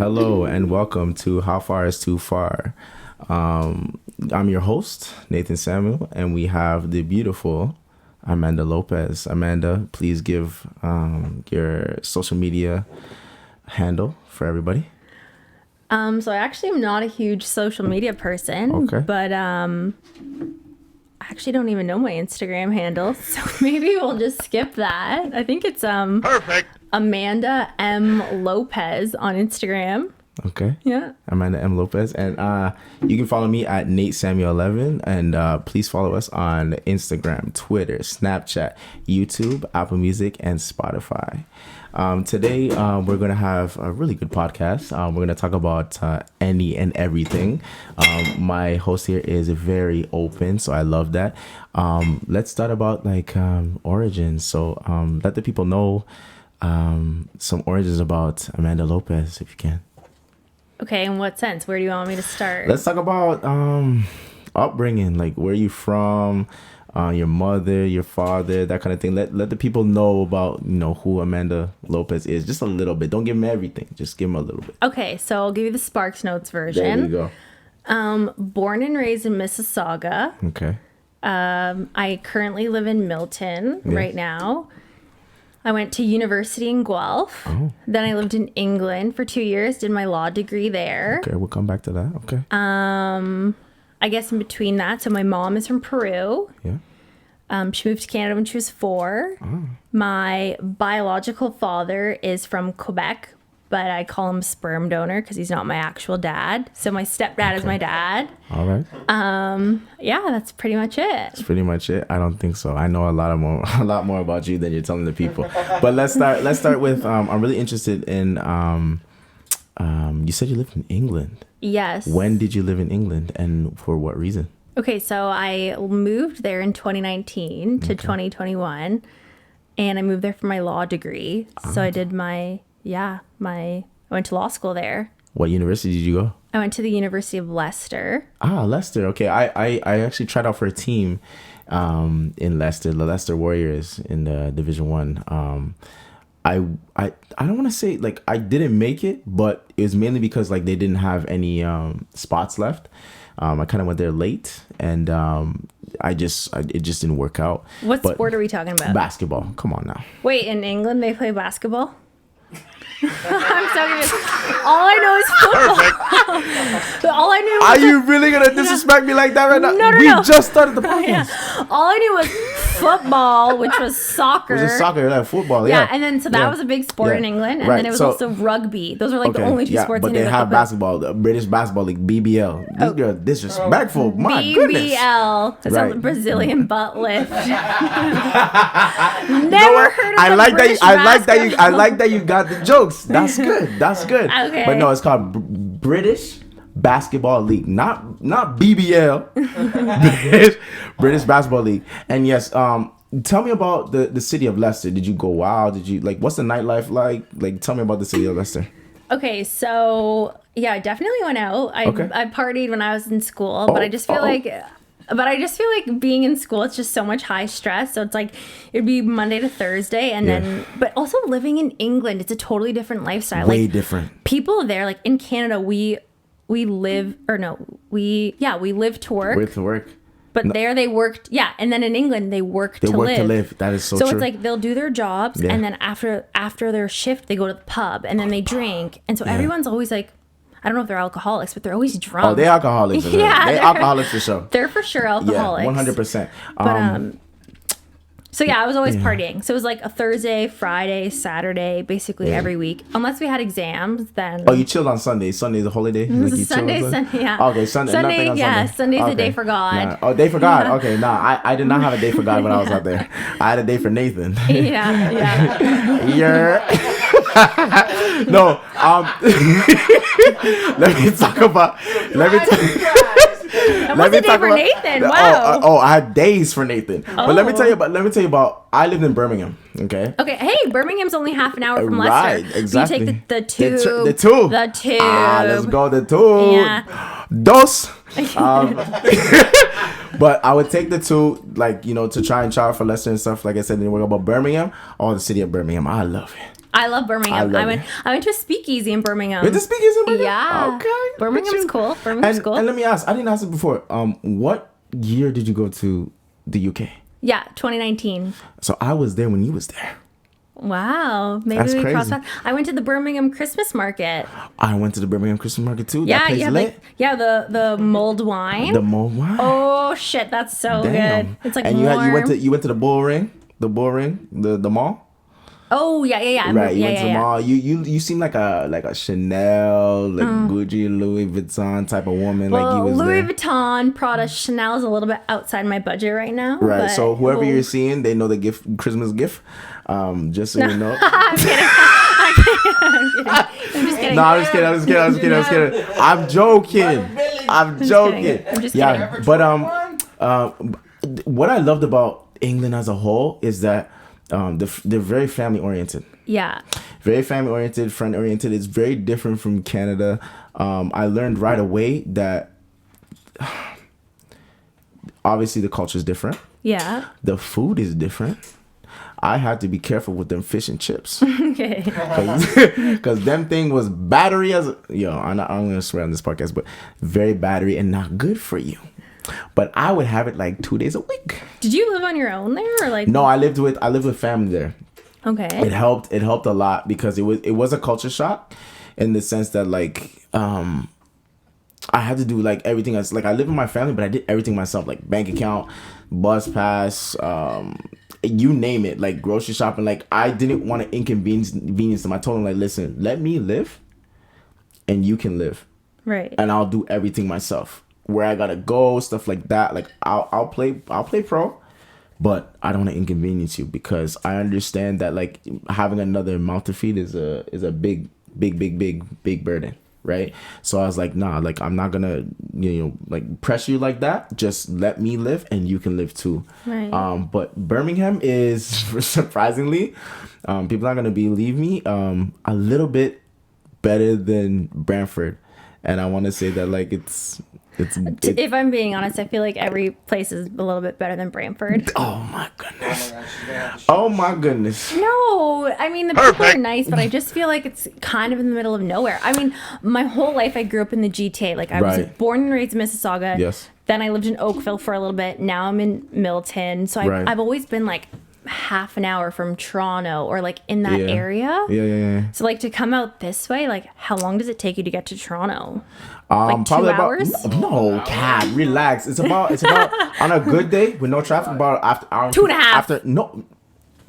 Hello and welcome to How Far Is Too Far. I'm your host, Nathan Samuel, and we have the beautiful Amanda Lopez. Amanda, please give your social media handle for everybody. So I actually am not a huge social media person, Okay. but I actually don't even know my Instagram handle, so maybe we'll just skip that. I think it's Perfect. Amanda M. Lopez on Instagram. Okay. Yeah. Amanda M. Lopez. And you can follow me at Nate Samuel11. And please follow us on Instagram, Twitter, Snapchat, YouTube, Apple Music, and Spotify. Today, we're going to have a really good podcast. We're going to talk about any and everything. My host here is very open, so I love that. Let's start about origins. So let the people know some origins about Amanda Lopez, if you can. Okay, in what sense? Where do you want me to start? Let's talk about upbringing, like where you from, your mother, your father, that kind of thing. Let the people know about who Amanda Lopez is, just a little bit. Don't give them everything, just give them a little bit. Okay, so I'll give you the Sparks Notes version. There you go. Born and raised in Mississauga. Okay. I currently live in Milton right now. I went to university in Guelph. Oh. Then I lived in England for 2 years, did my law degree there. Okay, we'll come back to that. Okay. I guess in between that, so my mom is from Peru. Yeah. She moved to Canada when she was 4. Oh. My biological father is from Quebec, but I call him sperm donor because he's not my actual dad. So my stepdad is my dad. All right. Yeah, that's pretty much it. That's pretty much it. I don't think so. I know a lot more about you than you're telling the people. But let's start with I'm really interested in you said you lived in England. Yes. When did you live in England and for what reason? Okay, so I moved there in 2019 to 2021, and I moved there for my law degree. So I did I went to law school there. What university did you go? I went to the University of Leicester. Leicester. Okay, I actually tried out for a team in Leicester, the Leicester Warriors in the Division 1. I don't want to say I didn't make it, but it was mainly because they didn't have any spots left. I kind of went there late, and it just didn't work out. What sport are we talking about? Basketball. Come on now. Wait, in England they play basketball? I'm so confused. All I know is football. All I knew was Are you really gonna disrespect me like that right now? No. We just started the podcast. Yeah. All I knew was football, which was soccer. Which is soccer, like football. Yeah, Yeah, and then so that was a big sport in England, and then it was also rugby. Those are the only two sports. But they have basketball, the British Basketball League, BBL. This girl disrespectful. My goodness. BBL. It's Right. a Brazilian butt lift. Never what? heard of I the like British that. I like that you got the jokes. That's good. That's good. Okay. But no, it's called British Basketball League, not BBL. British Basketball League. And yes, tell me about the city of Leicester. Did you go wild? Did you what's the nightlife like? Tell me about the city of Leicester. Okay, so yeah, I definitely went out. I partied when I was in school, but I just feel like being in school, it's just so much high stress. So it's it'd be Monday to Thursday, and then, but also living in England, it's a totally different lifestyle. Way different. People there, in Canada, we live to work. With work. But there they worked, and then in England they work to live. That is so true. So it's they'll do their jobs, and then after their shift they go to the pub, and then they drink, and so everyone's always I don't know if they're alcoholics, but they're always drunk. Oh, they're alcoholics. Yeah, they're alcoholics for sure. They're for sure alcoholics. Yeah, 100%. But so yeah, I was always partying. So it was a Thursday, Friday, Saturday, basically every week, unless we had exams. Then you chilled on Sunday. Sunday's a holiday. Sunday, yeah. Okay, Sunday. Nothing on Sunday. Sunday's a day for God. Nah. Oh, day for God. Okay, I did not have a day for God when I was out there. I had a day for Nathan. Yeah. No. Let me talk about. What's the day for Nathan? Wow. I had days for Nathan. But let me tell you about. I lived in Birmingham. Okay. Okay. Hey, Birmingham's only half an hour from Leicester. Right. Exactly. You take the tube. The tube. The tube. Let's go the tube. Yeah. Dos. But I would take the tube, to try and chart for Leicester and stuff. Like I said, when we go about Birmingham, the city of Birmingham, I love it. I love Birmingham. I went to a speakeasy in Birmingham. Went to speakeasy in Birmingham? Yeah. Okay. Birmingham's cool. And let me ask, I didn't ask it before. What year did you go to the UK? Yeah, 2019. So I was there when you was there. Wow. Maybe That's we crazy. crossed paths. I went to the Birmingham Christmas market. I went to the Birmingham Christmas market too. Yeah, that place lit. the mulled wine. The mulled wine. Oh shit, that's so good. It's like and warm. you went to the bull ring, the mall. Oh yeah. Right, you went to the mall. You seem like a Chanel, like Gucci, Louis Vuitton type of woman. Well, like you was Louis there. Vuitton, Prada, Chanel is a little bit outside my budget right now. Right. So whoever you're seeing, they know the Christmas gift. Just so you know. I'm kidding. I'm just kidding. No, I'm just kidding. I'm joking. I'm joking. I'm just yeah, kidding. but what I loved about England as a whole is that they're very family oriented. Yeah. Very family oriented, friend oriented. It's very different from Canada. I learned right away that obviously the culture is different. Yeah. The food is different. I had to be careful with them fish and chips. Okay. Because them thing was battery I'm going to swear on this podcast, but very battery and not good for you. But I would have it like 2 days a week. Did you live on your own there or like? No, I lived with family there. Okay. It helped a lot because it was a culture shock in the sense that like I had to do like everything else. Like I live with my family, but I did everything myself, like bank account, bus pass, you name it, like grocery shopping. Like I didn't want to inconvenience them. I told them like, listen, let me live and you can live. Right. And I'll do everything myself. Where I gotta go, stuff like that. Like I'll play pro, but I don't want to inconvenience you because I understand that like having another mouth to feed is a big burden, right? So I was like, nah, like I'm not gonna like pressure you like that. Just let me live and you can live too. Right. But Birmingham is surprisingly, people are gonna believe me, a little bit better than Brantford, and I want to say that like if I'm being honest, I feel like every place is a little bit better than Brantford. Oh my goodness. Oh my goodness. No, I mean, the people are nice, but I just feel like it's kind of in the middle of nowhere. I mean, my whole life I grew up in the GTA. Like I was born and raised in Mississauga. Yes. Then I lived in Oakville for a little bit. Now I'm in Milton. So I've always been like half an hour from Toronto or like in that area. Yeah. So like to come out this way, like how long does it take you to get to Toronto? Like 2 hours? No, cat, relax. It's about on a good day with no traffic, about after hour 2.5.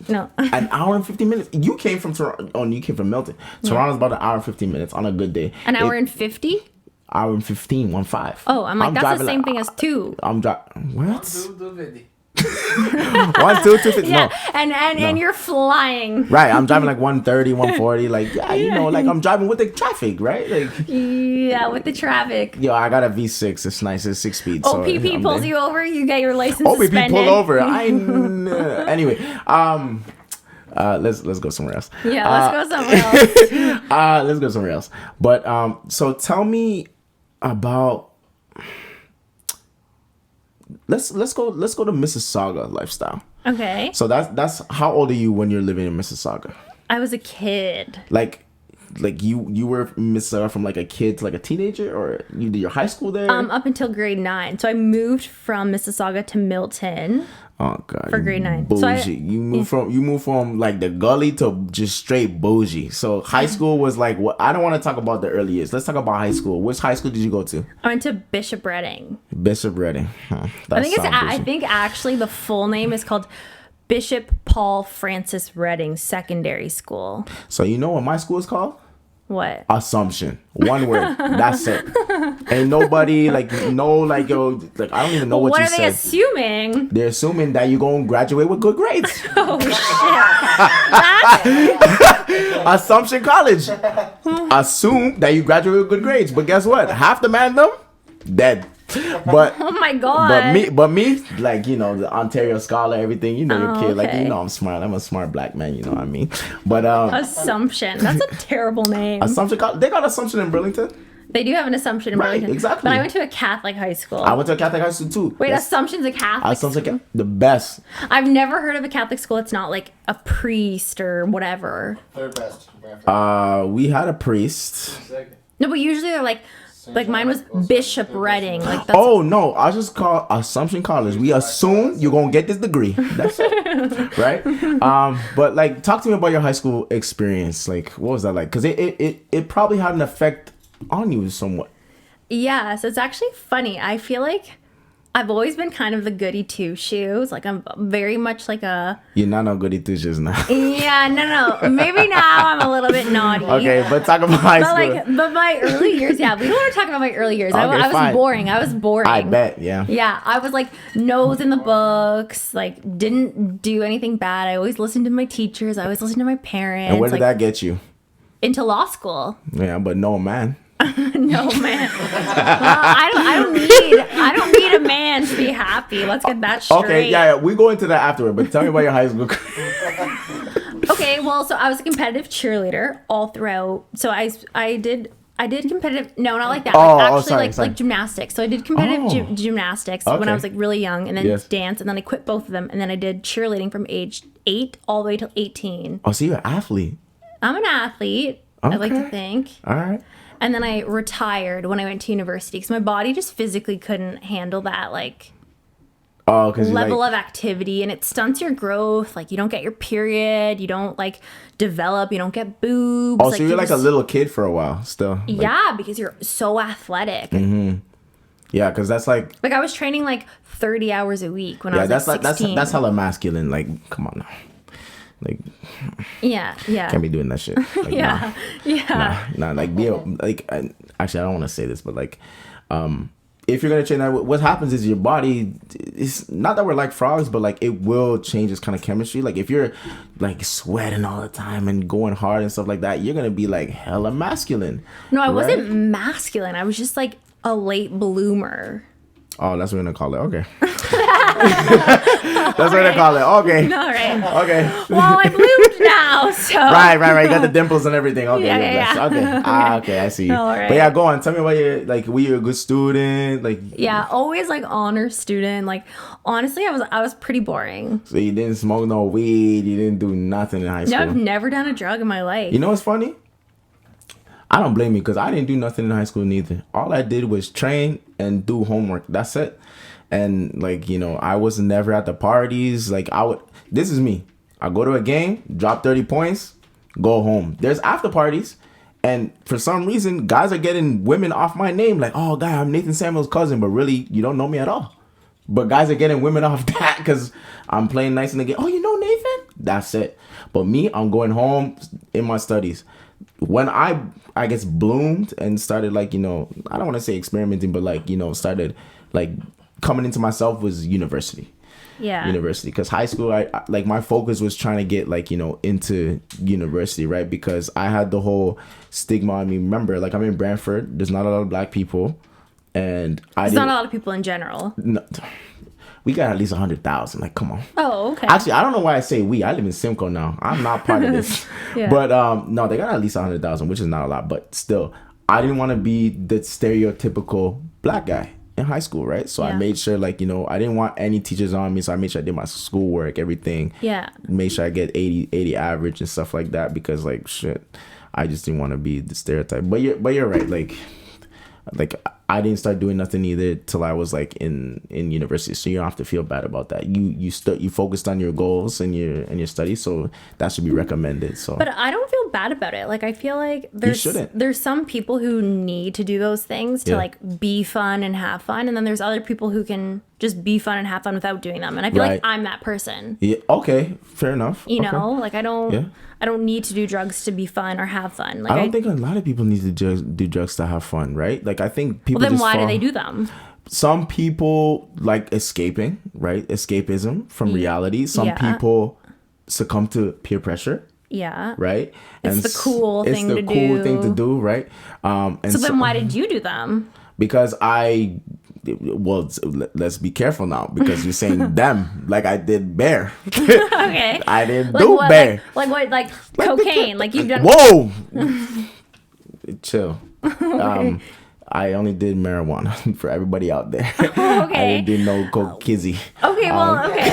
No, an hour and 15 minutes. You came from Toronto. Oh, you came from Milton. Toronto's about an hour and 15 minutes on a good day. An hour and 50? Hour and 15, 1.5. Oh, I'm like, that's the same thing as 2. I'm driving. What? 1, 2, 250. Yeah, no. And you're flying. Right, I'm driving like 130, 140. Like, like I'm driving with the traffic, right? Like, yeah, with the traffic. Yo, I got a V6. It's nice. It's 6 speed. OPP pulls you over. You get your license OPP suspended. pull over. Anyway, let's go somewhere else. Yeah, let's go somewhere else. Let's go somewhere else. But so tell me about. Let's go to Mississauga lifestyle. Okay. So that's how old are you when you're living in Mississauga? I was a kid. Like you were in Mississauga from like a kid to like a teenager, or you did your high school there? Up until grade 9. So I moved from Mississauga to Milton. Oh God! For grade 9. Bougie. So you moved from like the gully to just straight bougie. So high school was like what? I don't want to talk about the early years. Let's talk about high school. Which high school did you go to? I went to Bishop Redding. Bishop Redding. I think actually the full name is called Bishop Paul Francis Redding Secondary School. So you know what my school is called? What? Assumption. One word. That's it. Ain't nobody I don't even know what you said. What are they assuming? They're assuming that you're going to graduate with good grades. Oh, shit. Assumption College. Assume that you graduate with good grades. But guess what? Half the man them, dead. But oh my God. But me, like, the Ontario scholar, everything, your kid, like, I'm smart. I'm a smart black man, you know what I mean? But Assumption. That's a terrible name. Assumption College. They got Assumption in Burlington? They do have an Assumption in Burlington. Exactly. But I went to a Catholic high school. I went to a Catholic high school too. Wait, Assumption's a Catholic school? The best. I've never heard of a Catholic school that's not like a priest or whatever. Third best. We had a priest. No, but usually they're like mine was Bishop Redding. Like that's, oh no, I just call Assumption College. We assume you're gonna get this degree. That's it, right? But like, talk to me about your high school experience. Like, what was that like? Because it probably had an effect on you somewhat. Yeah, so it's actually funny. I feel like I've always been kind of the goody two shoes. Like I'm very much like a. You're not no goody two shoes now. Yeah, no. Maybe now I'm a little bit naughty. Okay, but talk about high school. But my early years, yeah, we don't want to talk about my early years. I was boring. I bet, yeah. Yeah, I was like nose in the books. Like didn't do anything bad. I always listened to my teachers. I always listened to my parents. And where did that get you? Into law school. Yeah, but no man. No man. Well, I don't need a man to be happy. Let's get that straight. Okay, yeah, we go into that afterward. But tell me about your high school. Okay, well, so I was a competitive cheerleader all throughout. So I did competitive. No, not like that. Like gymnastics. So I did competitive gymnastics when I was like really young, and then dance, and then I quit both of them, and then I did cheerleading from age 8 all the way till 18. Oh, so you're an athlete. I'm an athlete. Okay. I like to think. All right. And then I retired when I went to university because my body just physically couldn't handle that level of activity, and it stunts your growth. Like you don't get your period, you don't like develop, you don't get boobs. Oh, so you're like a little kid for a while still. Yeah, because you're so athletic. Mm-hmm. Yeah, because that's like I was training like 30 hours a week when I was 16. That's hella masculine. Like, come on now. Like, yeah. Can't be doing that shit. Like, yeah. Nah. Like, actually, I don't want to say this, but like, if you're gonna train that, what happens is your body. It's not that we're like frogs, but like it will change its kind of chemistry. Like if you're like sweating all the time and going hard and stuff like that, you're gonna be like hella masculine. No, I wasn't masculine. I was just like a late bloomer. Oh, that's what we're gonna call it. Okay. That's what they call it. Okay. All right. Okay. Well, I bloomed now, so. Right. You got the dimples and everything. Okay. Yeah. Okay. Okay, I see. All right. But yeah, go on. Tell me about were you a good student? Like. Yeah, always like honor student. Like, honestly, I was pretty boring. So you didn't smoke no weed. You didn't do nothing in high school. No, I've never done a drug in my life. You know what's funny? I don't blame you because I didn't do nothing in high school neither. All I did was train and do homework. That's it. And like, I was never at the parties. Like this is me. I go to a game, drop 30 points, go home. There's after parties. And for some reason, guys are getting women off my name. Like, oh, guy, I'm Nathan Samuel's cousin. But really, you don't know me at all. But guys are getting women off that because I'm playing nice in the game. Oh, you know Nathan? That's it. But me, I'm going home in my studies. When I guess bloomed and started I don't want to say experimenting, but started coming into myself was university. Yeah. University, because high school, I my focus was trying to get into university, right? Because I had the whole stigma on me. Remember, I'm in Brantford. There's not a lot of black people, and there's not a lot of people in general. No, we got at least 100,000. Like, come on. Oh, okay. Actually, I don't know why I say we. I live in Simcoe now. I'm not part of this. Yeah. But no, they got at least 100,000, which is not a lot. But still, I didn't want to be the stereotypical black guy in high school, right? So I made sure, I didn't want any teachers on me. So I made sure I did my schoolwork, everything. Yeah. Made sure I get 80 average and stuff like that because, shit, I just didn't want to be the stereotype. But you're right. I didn't start doing nothing either till I was in university, so you don't have to feel bad about that. You focused on your goals and your studies, so that should be recommended. So, but I don't feel bad about it. I feel like there's some people who need to do those things to be fun and have fun, and then there's other people who can just be fun and have fun without doing them. And I feel like I'm that person. Yeah. Okay. Fair enough. You know, I don't need to do drugs to be fun or have fun. I don't think a lot of people need to do drugs to have fun, right? I think people. Well, then why do they do them? Some people like escaping, right? Escapism from reality. Some people succumb to peer pressure. Yeah. Right? It's the cool thing to do. It's the cool thing to do, right? So then why did you do them? Because let's be careful now because you're saying them I did bear. Okay. I didn't do bear. Like what? Like cocaine? You've done. Whoa. Chill. I only did marijuana for everybody out there. Okay. I didn't do no coke kizzy. Okay, well, okay.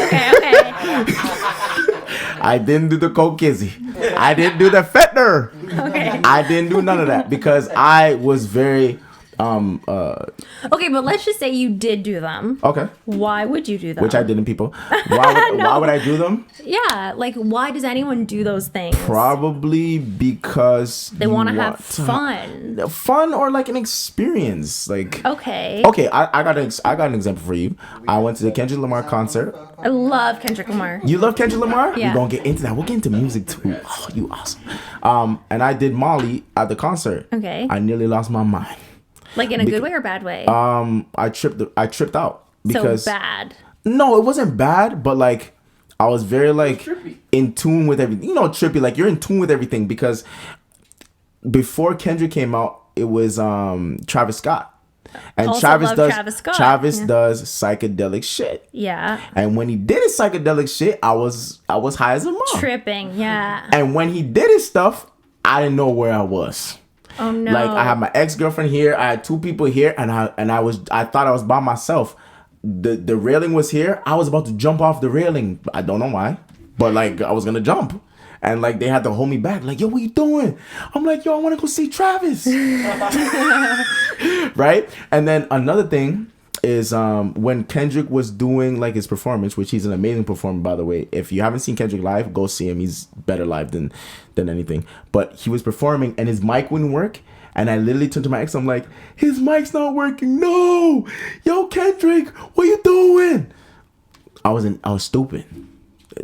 I didn't do the coke kizzy. I didn't do the fentanyl. Okay. I didn't do none of that because I was very Okay, but let's just say you did do them. okay. Why would you do them? Which I didn't, people. Why would I do them? Yeah, like why does anyone do those things? Probably because They want to have fun. Fun or like an experience. Like Okay. I got an example for you. I went to the Kendrick Lamar concert. I love Kendrick Lamar. You love Kendrick Lamar? Yeah. We're gonna get into that. We'll get into music too. Oh, you awesome. And I did Molly at the concert. Okay. I nearly lost my mind. Like in a good way or bad way? I tripped out because so bad. No, it wasn't bad, but like I was very like in tune with everything. You know, trippy, like you're in tune with everything because before Kendrick came out, it was Travis Scott. And Also Travis love Travis Scott. does psychedelic shit. Yeah. And when he did his psychedelic shit, I was high as a mom. Tripping, yeah. And when he did his stuff, I didn't know where I was. Oh no. Like I had my ex-girlfriend here, I had two people here, and I thought I was by myself. The railing was here. I was about to jump off the railing. I don't know why, but like I was gonna jump. And like they had to hold me back. Like, yo, what you doing? I'm like, yo, I want to go see Travis. Right? And then another thing is when Kendrick was doing like his performance, which he's an amazing performer, by the way. If you haven't seen Kendrick live, go see him. He's better live than anything. But he was performing and his mic wouldn't work. And I literally turned to my ex. I'm like, his mic's not working. No, yo, Kendrick, what you doing? I was stupid.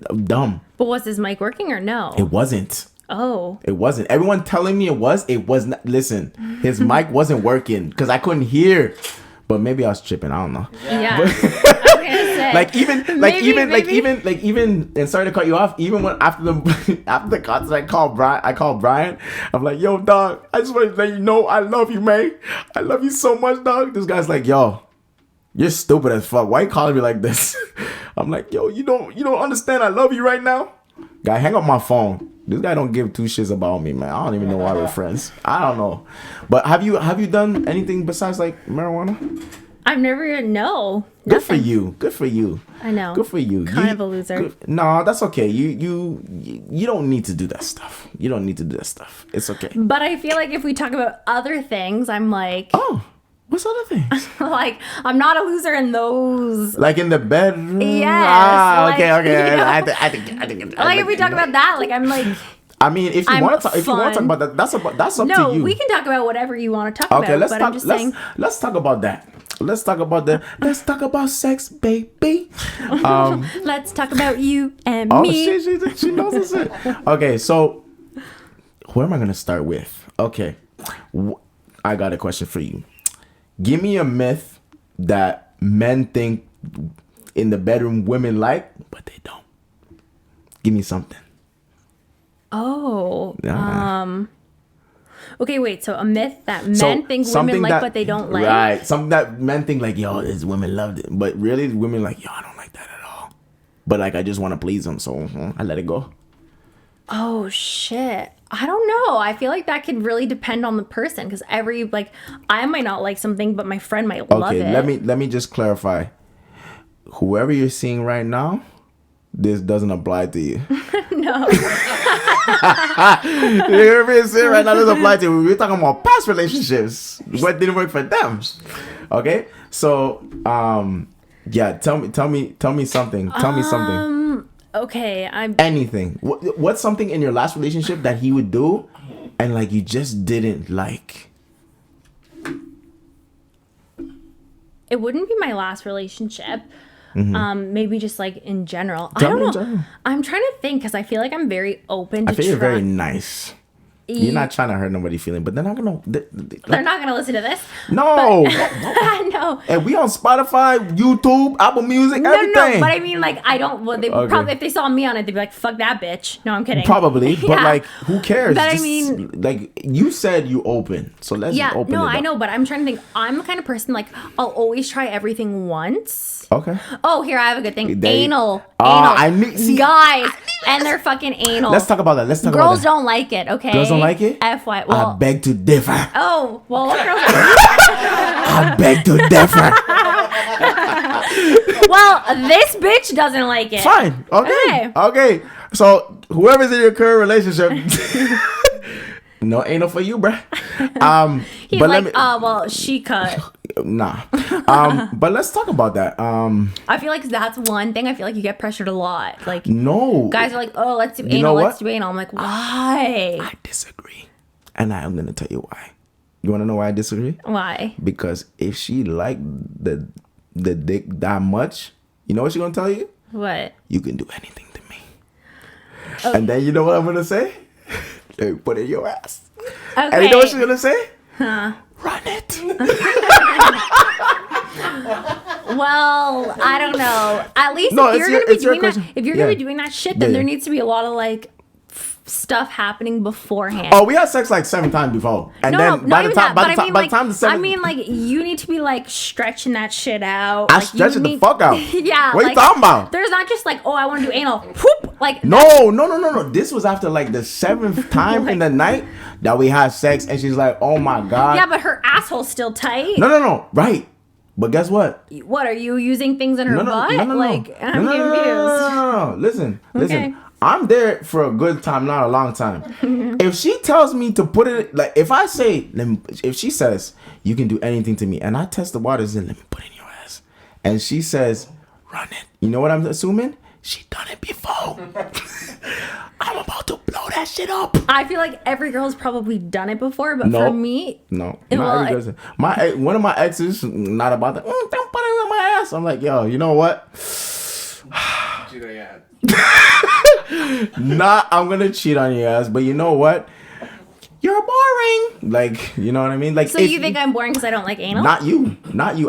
I'm dumb. But was his mic working or no? It wasn't. Oh. It wasn't. Everyone telling me it was not. Listen, his mic wasn't working because I couldn't hear. But maybe I was tripping. I don't know. Yeah. I was gonna say. even and sorry to cut you off, even when after the concert I called Brian. I'm like, yo, dog, I just want to let you know I love you, man. I love you so much, dog. This guy's like, yo, you're stupid as fuck. Why you calling me like this? I'm like, yo, you don't understand I love you right now? Guy, hang up my phone. This guy don't give two shits about me, man. I don't even know why we're friends. I don't know. But have you done anything besides like marijuana? I've never no. Good for you. Good for you. I know. Good for you. Kind of a loser. No, that's okay. You don't need to do that stuff. You don't need to do that stuff. It's okay. But I feel like if we talk about other things, I'm like, Oh, what's other things? like I'm not a loser in those. Like in the bedroom? Yes, Okay. like, you know, I think. Like if we talk about that, like I'm like, I mean, if you want to talk fun. about that, that's up no, to you. we can talk about whatever you want to talk Okay, about. But I'm just saying. let's talk about that. Let's talk about sex, baby. Let's talk about you and Oh me. shit, she knows this shit. Okay, so where am I gonna start with? Okay, I got a question for you. Give me a myth that men think in the bedroom women like, but they don't. Give me something. Oh. Okay, wait. So a myth that men think women like, but they don't like. Right. Something that men think like, yo, this women loved it, but really, women like, yo, I don't like that at all. But like, I just want to please them, so I let it go. Oh shit. I don't know. I feel like that could really depend on the person because I might not like something, but my friend might love it. Okay, let me just clarify. Whoever you're seeing right now, this doesn't apply to you. No. Whoever you're seeing right now doesn't apply to you. We're talking about past relationships. What didn't work for them? Okay, so yeah, tell me something. Tell me something. Okay, Anything. What's something in your last relationship that he would do, and like you just didn't like? It wouldn't be my last relationship. Mm-hmm. Maybe just like in general. I Tell don't me know. in general. I'm trying to think because I feel like I'm very open to I feel you're very nice. You're not trying to hurt nobody's feeling, but they're not gonna. They're not gonna listen to this. No. No. And we on Spotify, YouTube, Apple Music, everything. No, but I mean, like, I don't. Well, they probably if they saw me on it, they'd be like, "Fuck that bitch." No, I'm kidding. Probably, but Yeah. like, who cares? But Just, I mean, like you said, you open, so let's yeah, open. no, it up. I know, but I'm trying to think. I'm the kind of person like I'll always try everything once. Okay. Oh, here I have a good thing. There you- Anal. I need see, guys, and they're fucking anal. Let's talk about that. Girls don't like it. Okay. Girls don't don't like it? FY. Well, I beg to differ. Oh, well, what girls I beg to differ. Well, this bitch doesn't like it. Fine. Okay. So whoever's in your current relationship, no anal for you, bruh. He's but like, well, she cut. Nah. But let's talk about that. I feel like that's one thing. I feel like you get pressured a lot. Like, no. guys are like, oh, let's do anal. You know let's what? do anal. I'm like, why? I disagree. And I'm going to tell you why. You want to know why I disagree? Why? Because if she liked the dick that much, you know what she's going to tell you? What? You can do anything to me. Okay. And then you know what I'm going to say? They put it in your ass. Okay. And you know what she's going to say? Huh. Run it. Well, I don't know. At least No, if you're going to be doing that, question. if you're going to be doing that shit, then Yeah. there needs to be a lot of like stuff happening beforehand. Oh, we had sex like 7 times before. And then by the time the seventh, I mean, like, you need to be like stretching that shit out. I like, stretch it the fuck out. Yeah. What like, you talking about? There's not just like, oh, I want to do anal. Whoop. Like, No. This was after like the 7th time in the night that we had sex, and she's like, "Oh my god." yeah, but her asshole's still tight. No. Right. But guess what? What, are you using things in her butt? Like, I'm confused. No. Listen. Okay. I'm there for a good time, not a long time. If she tells me to put it, like, if she says you can do anything to me, and I test the waters and let me put it in your ass, and she says run it, you know what I'm assuming? She done it before. I'm about to blow that shit up. I feel like every girl's probably done it before, but No. for me, No, not every person. One of my exes, not about that. Don't put it in my ass. I'm like, yo, you know what? Not, I'm gonna cheat on your ass, but you know what? You're boring. Like, you know what I mean? Like, so you think I'm boring because I don't like anal? Not you.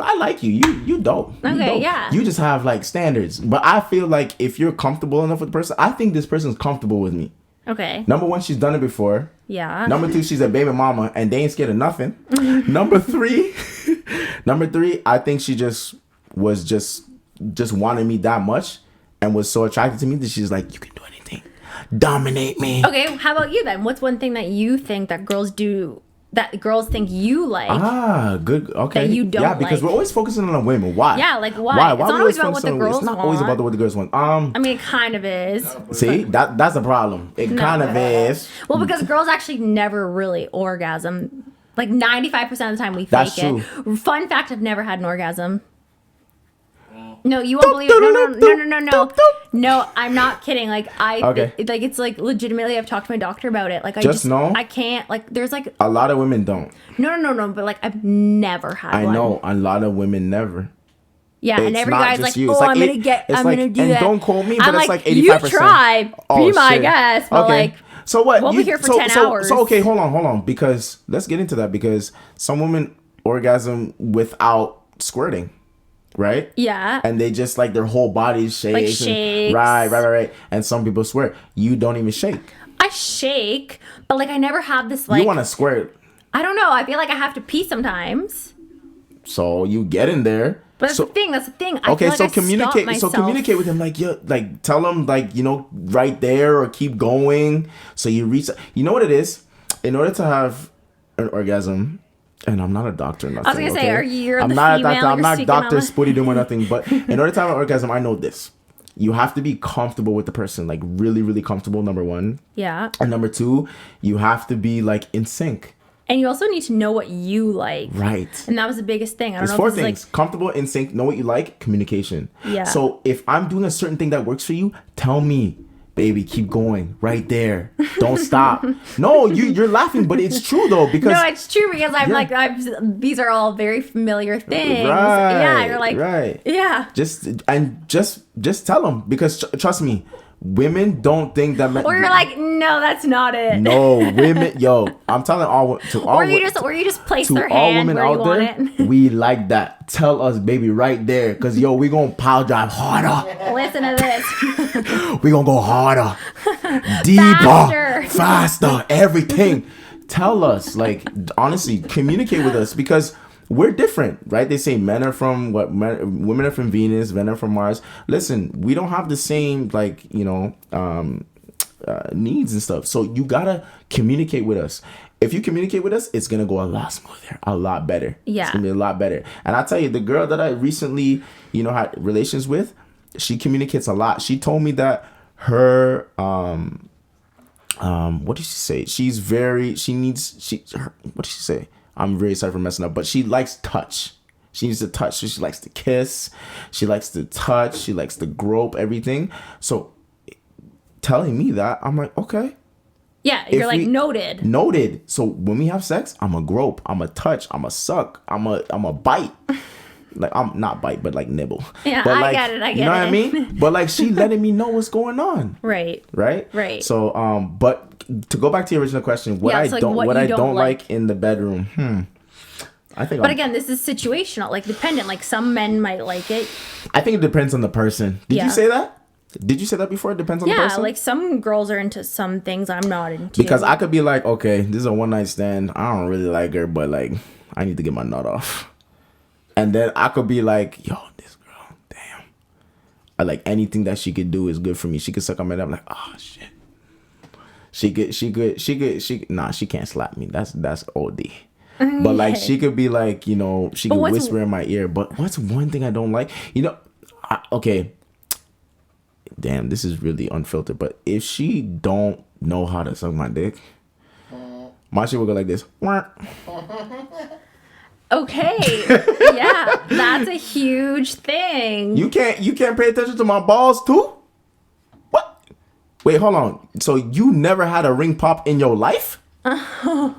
I like you. You dope. You Okay, dope. yeah. You just have like standards. But I feel like if you're comfortable enough with the person, I think this person's comfortable with me. Okay. Number 1, she's done it before. Yeah. Number 2, she's a baby mama and they ain't scared of nothing. Number 3, I think she just was just wanted me that much and was so attracted to me that she's like, you can do anything. Dominate me. Okay, how about you then? What's one thing that you think that girls do that girls think you like? Good. Okay. That you don't Yeah, because like? we're always focusing on the women. Why? Yeah, like why? It's not we always about what focusing the on girls It's not want. always about what the girls want. I mean, it kind of is. See, that's the problem. It kind of is. Well, because girls actually never really orgasm. Like 95% of the time we fake That's it. true. Fun fact, I've never had an orgasm. No, you won't believe it. No. No, I'm not kidding. Like it's like legitimately I've talked to my doctor about it. Like I can't, like there's like a lot of women don't. No, but like I've never had one. I know a lot of women never. Yeah, and every guy's like, you. oh, Like I'm gonna do and that. don't quote me, but I'm it's like 85%. You try, be my guest, but okay. like So what? We'll be here for 10 hours. So okay, hold on, because let's get into that because some women orgasm without squirting. Right? Yeah. And they just like their whole body shakes. Like shakes. Right. And some people swear. You don't even shake. I shake, but like I never have this like. You want to squirt. I don't know. I feel like I have to pee sometimes. So you get in there. But that's the thing. I okay, feel like so I communicate. stop So myself. communicate with him, like tell him, like right there, or keep going. So you reach. You know what it is? In order to have an orgasm. And I'm not a doctor. Nothing, I was gonna say, are you? I'm not female, a doctor. I'm not Dr. on Spooty doing nothing. But in order to have an orgasm, I know this. You have to be comfortable with the person, like really, really comfortable. Number 1. Yeah. And number 2, you have to be like in sync. And you also need to know what you like. Right. And that was the biggest thing. I don't There's know 4 if things: comfortable, in sync, know what you like, communication. Yeah. So if I'm doing a certain thing that works for you, tell me. Baby, keep going right there. Don't stop. No, you're laughing, but it's true though because no, it's true because these are all very familiar things. Right, yeah, you're like right. Yeah. Just tell them because trust me, women don't think that. Or you're like, no, that's not it. No, women, I'm telling all or you just place their hand where you want it. We like that. Tell us, baby, right there, because we gonna power drive harder. Listen to this. We gonna go harder, deeper, faster, everything. Tell us, like, honestly, communicate with us because we're different, right? They say men are from women are from Venus, men are from Mars. Listen, we don't have the same, like, needs and stuff. So you gotta communicate with us. If you communicate with us, it's gonna go a lot smoother, a lot better. Yeah, it's gonna be a lot better. And I tell you, the girl that I recently, had relations with, she communicates a lot. She told me that her what did she say? What did she say? I'm very sorry for messing up, but she likes touch. She needs to touch. So she likes to kiss. She likes to touch. She likes to grope everything. So telling me that, I'm like, okay. Yeah, you're like noted. Noted. So when we have sex, I'm a grope. I'm a touch. I'm a suck. I'm a bite. Like, I'm not bite, but like nibble. Yeah, but I like, get it. You know what I mean? But like, she letting me know what's going on. Right. So, but to go back to your original question, what I don't like in the bedroom. I think. But again, this is situational, like dependent. Like some men might like it. I think it depends on the person. Did you say that? Did you say that before? It depends on the person? Yeah, like some girls are into some things I'm not into. Because I could be like, okay, this is a one night stand. I don't really like her, but like, I need to get my nut off. And then I could be like, yo, this girl, damn. I like anything that she could do is good for me. She could suck on my neck. I'm like, oh shit. She nah, she can't slap me. That's OD. But like, she could be like, she could whisper in my ear. But what's one thing I don't like? Okay. Damn, this is really unfiltered. But if she don't know how to suck my dick, my shit will go like this. Okay. Yeah, that's a huge thing. You can't pay attention to my balls too? What? Wait, hold on. So you never had a ring pop in your life? Hold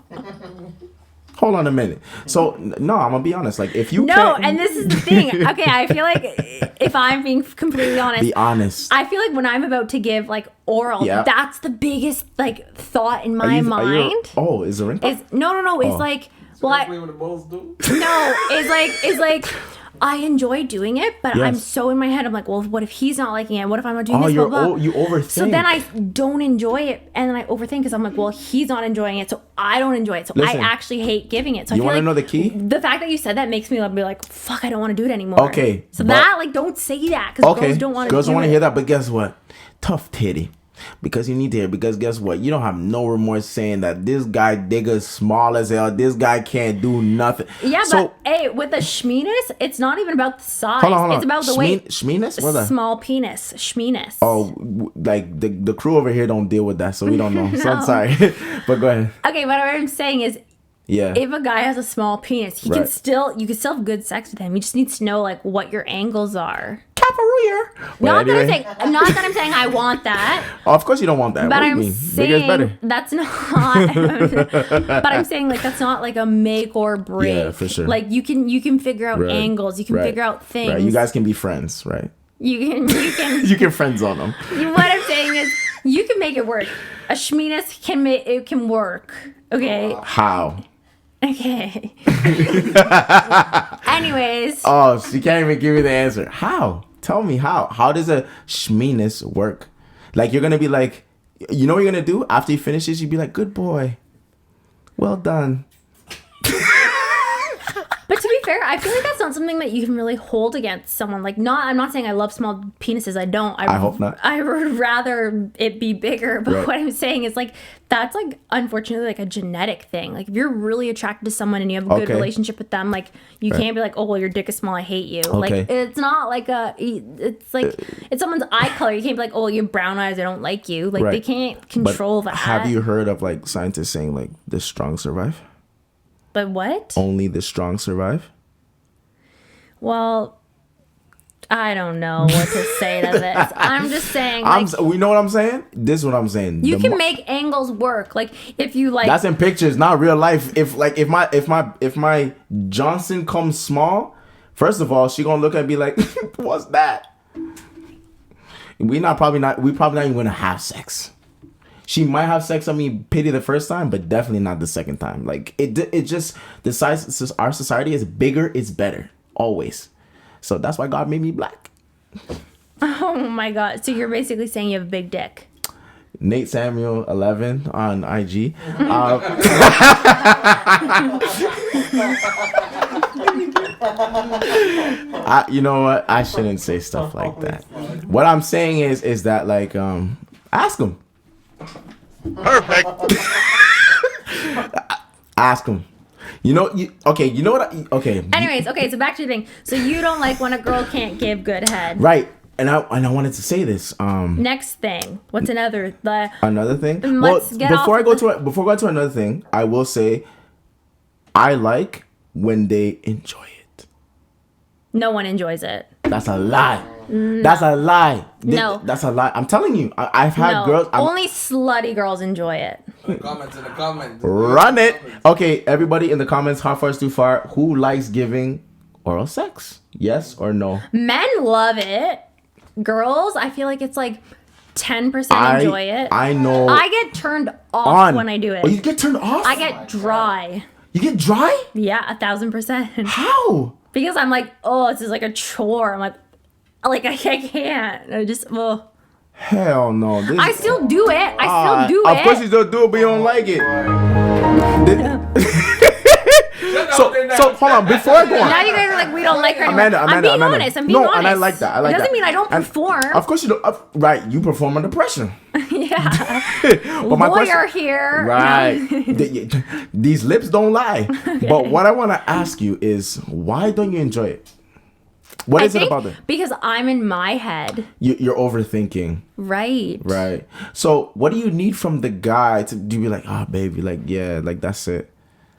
on a minute. So no, I'm gonna be honest. Like if you and this is the thing. Okay, I feel like if I'm being completely honest, be honest. I feel like when I'm about to give like oral, that's the biggest like thought in my mind. Is the ring pop? No. It's like. Well, it's like I enjoy doing it, but I'm so in my head. I'm like, well, what if he's not liking it? What if I'm not doing this? Blah, blah. You overthink. So then I don't enjoy it, and then I overthink because I'm like, well, he's not enjoying it, so I don't enjoy it. So I actually hate giving it. So you want to know the key? The fact that you said that makes me be like, fuck, I don't want to do it anymore. Okay. So don't say that because girls don't want to. Girls don't want to hear that, but guess what? Tough titty. Because you need to hear. Because guess what? You don't have no remorse saying that this guy digger small as hell. This guy can't do nothing. Yeah, but hey, with the schmeeness, it's not even about the size. Hold on. It's about the weight. Schmeeness? What small penis. Schmeeness. Oh, like the crew over here don't deal with that, so we don't know. So I'm sorry, but go ahead. Okay, but what I'm saying is, if a guy has a small penis, you can still have good sex with him. You just need to know like what your angles are. Not that I'm saying I want that. Oh, of course you don't want that. But I'm saying that's not. But I'm saying like that's not like a make or break. Yeah, for sure. Like you can figure out angles. You can figure out things. Right. You guys can be friends, right? You can you can friend zone them. What I'm saying is you can make it work. A schmeenus can work. Okay. How? Okay. Anyways. Oh, she can't even give me the answer. How? Tell me how. How does a schmeenus work? Like you're gonna be like, you know what you're gonna do after you finish this? You'd be like, good boy, well done. But to be fair, I feel like that's not something that you can really hold against someone. Like, I'm not saying I love small penises. I don't. I hope not. I would rather it be bigger. But what I'm saying is, like, that's, like, unfortunately, like, a genetic thing. Like, if you're really attracted to someone and you have a good relationship with them, like, you can't be like, oh, well, your dick is small, I hate you. Like, it's not like it's like, it's someone's eye color. You can't be like, oh, you have brown eyes, I don't like you. Like, they can't control that. Have you heard of, like, scientists saying, like, the strong survive? But what? Only the strong survive? Well, I don't know what to say to this. I'm just saying. Like, you know what I'm saying? This is what I'm saying. You can make angles work. Like if you like. That's in pictures, not real life. If my Johnson comes small, first of all, she gonna look at me like, what's that? We probably not even gonna have sex. She might have sex on me pity the first time, but definitely not the second time. Like it just the size. Our society is bigger, it's better always. So that's why God made me black. Oh my God! So you're basically saying you have a big dick. Nate Samuel 11 on IG. You know what? I shouldn't say stuff like that. What I'm saying is that like ask him. Perfect. Ask him. You know, okay, you know what? Okay. Anyways, okay, so back to the thing. So you don't like when a girl can't give good head. Right. And I wanted to say this. Next thing. What's another? Another thing? Let's get before off before I go to another thing, I will say I like when they enjoy it. No one enjoys it. That's a lie. That's a lie. No. That's a lie. I'm telling you. I've had girls. Only slutty girls enjoy it. In the comments. Run it. Okay, everybody in the comments, how far is too far? Who likes giving oral sex? Yes or no? Men love it. Girls, I feel like it's like 10% enjoy it. I know. I get turned off when I do it. Oh, you get turned off? I get dry. You get dry? Yeah, 1,000%. How? Because I'm like, oh, this is like a chore. I'm like I can't. I just, well. Hell no. I still do it. I still do it. Of course you still do it, but you don't like it. So hold on, before I go on. Now you guys are like, we don't like her anymore. Amanda, I'm being honest. I'm being honest. And I like that. It doesn't mean I don't perform. Of course you don't. Right, you perform under pressure. Yeah. But my Lawyer here. Right. These lips don't lie. Okay. But what I want to ask you is, why don't you enjoy it? What is it about it? Because I'm in my head. You're overthinking. Right. Right. So what do you need from the guy to be like, oh, baby, like, yeah, like, that's it?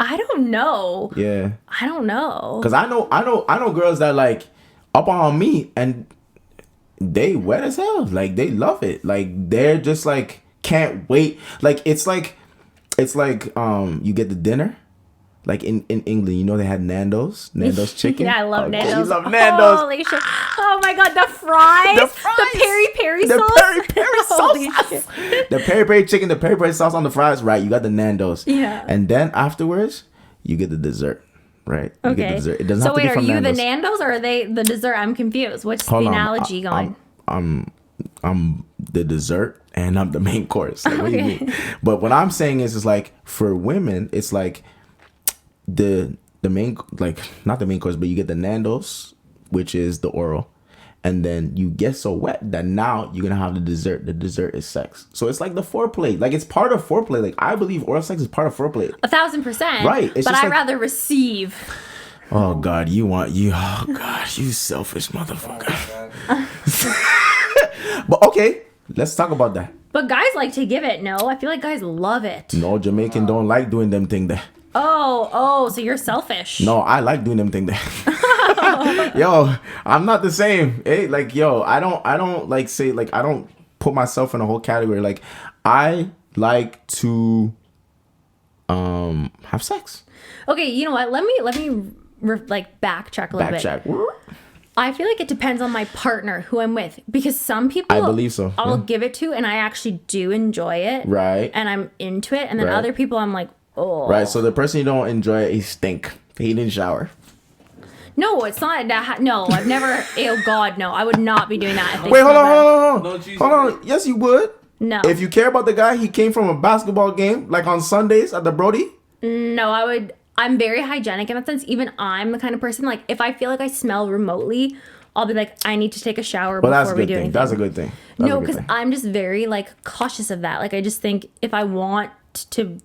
I don't know. Yeah. I don't know. Because I know girls that like up on me and they wet as hell. Like, they love it. Like, they're just like, can't wait. Like, it's like you get the dinner. Like in England, you know, they had Nando's chicken. Yeah, I love Nando's. You love Nando's. Holy shit. Oh my God, the fries. The peri-peri sauce. The peri-peri sauce. The peri-peri chicken, the peri-peri sauce on the fries. Right, you got the Nando's. Yeah. And then afterwards, you get the dessert. Right? You get the dessert. It doesn't have to be from Nando's. So wait, are you Nando's. the Nando's or are they the dessert? I'm confused. What's the analogy going? I'm the dessert and I'm the main course. Like, what do you mean? But what I'm saying is like, for women, it's like, the main, like, not the main course, but you get the Nando's, which is the oral, and then you get so wet that now you're gonna have the dessert. The dessert is sex. So it's like the foreplay. Like, it's part of foreplay. Like, I believe oral sex is part of foreplay. 1,000%. Right. But I'd rather receive. Oh God, oh God, you selfish motherfucker. But okay, let's talk about that. But guys like to give it. No, I feel like guys love it. No, Jamaican don't like doing them thing there. Oh, so you're selfish. No, I like doing them thing there. Yo, I'm not the same. Hey, like, yo, I don't like say, like, I don't put myself in a whole category. Like, I like to have sex. Okay, you know what? Let me like backtrack a little bit. I feel like it depends on my partner who I'm with, because some people I believe so. I'll give it to and I actually do enjoy it. Right. And I'm into it, and then other people I'm like, oh. Right. So the person you don't enjoy it, he stink. He didn't shower. No, it's not that. No, I've never. Oh God, no! I would not be doing that. Wait, hold on. Yes, you would. No. If you care about the guy, he came from a basketball game, like on Sundays at the Brody. No, I would. I'm very hygienic in that sense. Even I'm the kind of person, like, if I feel like I smell remotely, I'll be like, I need to take a shower before we do anything. That's a good thing. No, because I'm just very, like, cautious of that. Like, I just think if I want to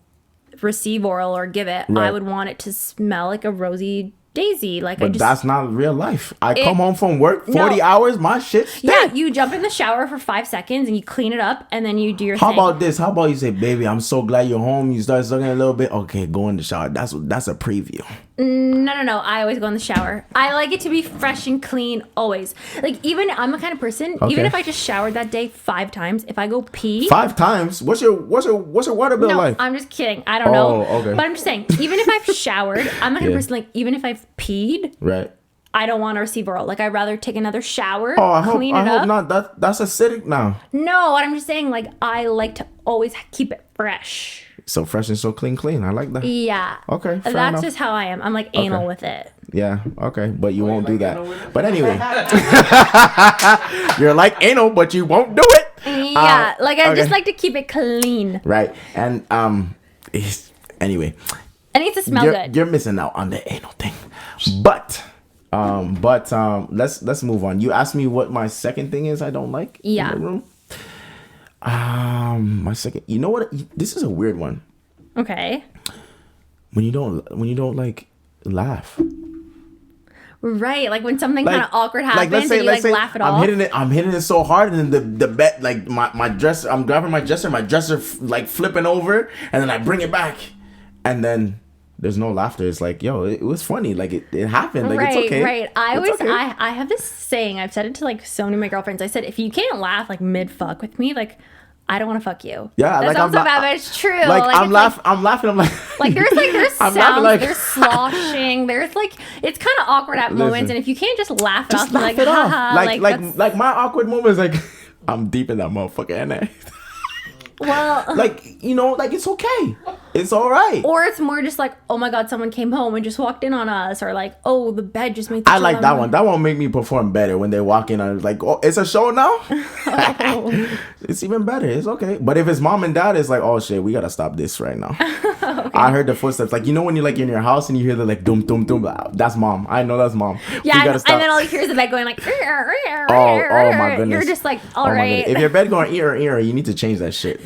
receive oral or give it, I would want it to smell like a rosy daisy. Like, but that's not real life. I come home from work 40 hours, my shit stink. Yeah, you jump in the shower for 5 seconds and you clean it up and then you do your thing. How about this? How about you say, baby, I'm so glad you're home. You start sucking a little bit. Okay, go in the shower. That's a preview. No. I always go in the shower. I like it to be fresh and clean always. Like, even I'm the kind of person, even if I just showered that day 5 times, if I go pee 5 times, what's your water bill like? I'm just kidding. I don't know. Okay. But I'm just saying, even if I've showered, I'm the kind of person, like, even if I've peed, right, I don't want to receive oral. Like, I'd rather take another shower, clean it up. I hope not. That's acidic now. No, I'm just saying, like, I like to always keep it fresh. So fresh and so clean. I like that. Yeah. Okay. Fair That's enough. just how I am. I'm like anal with it. Yeah. Okay. But you won't do that. But anyway, you're like anal, but you won't do it. Yeah. I just like to keep it clean. Right. And anyway. It needs to smell good. You're missing out on the anal thing. But let's move on. You asked me what my second thing is I don't like in the room. My second. You know what? This is a weird one. Okay. When you don't like laugh. Right, like when something kind of awkward happens, let's say, and you laugh it off. I'm hitting it so hard, and then the bed, like my dresser, I'm grabbing my dresser like flipping over, and then I bring it back, and then there's no laughter. It's like, yo, it was funny, like it happened, like it's okay. Right. I have this saying. I've said it to like so many of my girlfriends. I said, if you can't laugh like mid fuck with me, like I don't want to fuck you. Yeah, that like sounds so bad, but it's true. Like I'm laughing. I'm like there's I'm sounds, like, there's sloshing, there's like it's kind of awkward at moments, and if you can't just laugh it off, laugh it off. Like my awkward moments, like I'm deep in that motherfucker, and well, like, you know, like it's okay, it's all right. Or it's more just like, oh my god, someone came home and just walked in on us, or like, oh, the bed just made. I like that one. That one make me perform better when they walk in. I was like, oh, it's a show now. Oh. It's even better. It's okay. But if it's mom and dad, it's like, oh shit, we gotta stop this right now. Okay. I heard the footsteps. Like, you know when you're like in your house and you hear the like dum dum dum. That's mom. I know that's mom. Yeah, and then all you hear is the bed going like. Oh my goodness. You're just like, all right. If your bed going ear, you need to change that shit.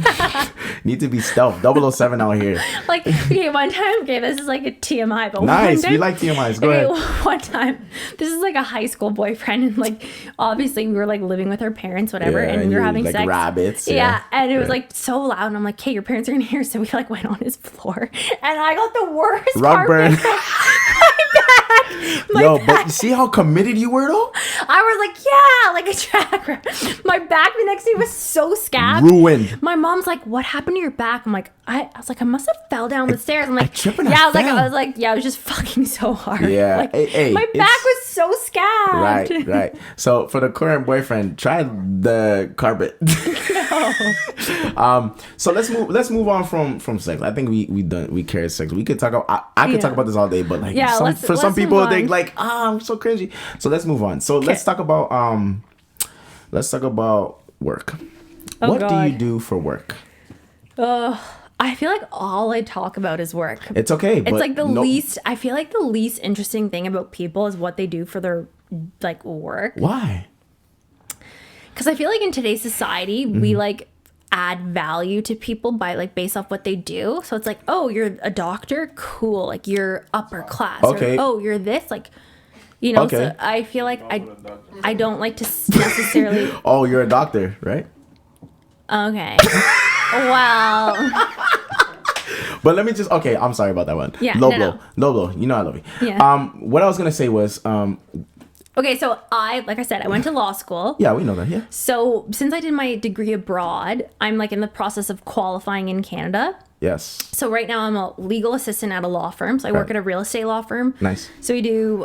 Need to be stealth. 007 out here. Like, okay, one time, this is like a TMI, but nice. One time, we like TMIs. Go ahead. One time, this is like a high school boyfriend, and like obviously we were like living with our parents, whatever, and we were having like sex. Rabbits. Yeah, and it was like so loud, and I'm like, "Hey, your parents are in here," so we like went on his floor, and I got the worst rug burn. My back. But you see how committed you were though? I was like, yeah, like a track. My back the next day was so scabbed. Ruined. My mom's like, what happened to your back? I'm like, I was like, I must have fell down the stairs. I'm like, I was just fucking so hard. Yeah. Like, hey, my back was so scabbed. Right. So for the current boyfriend, try the carpet. No. So let's move on from sex. I think we carry sex. We could talk about I could talk about this all day, but like for some people they like I'm so cringy. So let's move on. So let's talk about work. What do you do for work? I feel like all I talk about is work. It's okay. It's like I feel like the least interesting thing about people is what they do for their like work. Why? Because I feel like in today's society, we like add value to people by like based off what they do. So it's like, oh, you're a doctor, cool. Like you're upper class. Okay. Or, oh, you're this, like, you know. Okay. So I feel like I don't like to necessarily. Oh, you're a doctor, right? Okay. Well. But let me just I'm sorry about that one. Yeah. Low blow. You know I love you. Yeah. What I was gonna say was Okay, so like I said, I went to law school. Yeah, we know that, yeah. So since I did my degree abroad, I'm like in the process of qualifying in Canada. Yes. So right now I'm a legal assistant at a law firm. So I work at a real estate law firm. Nice. So we do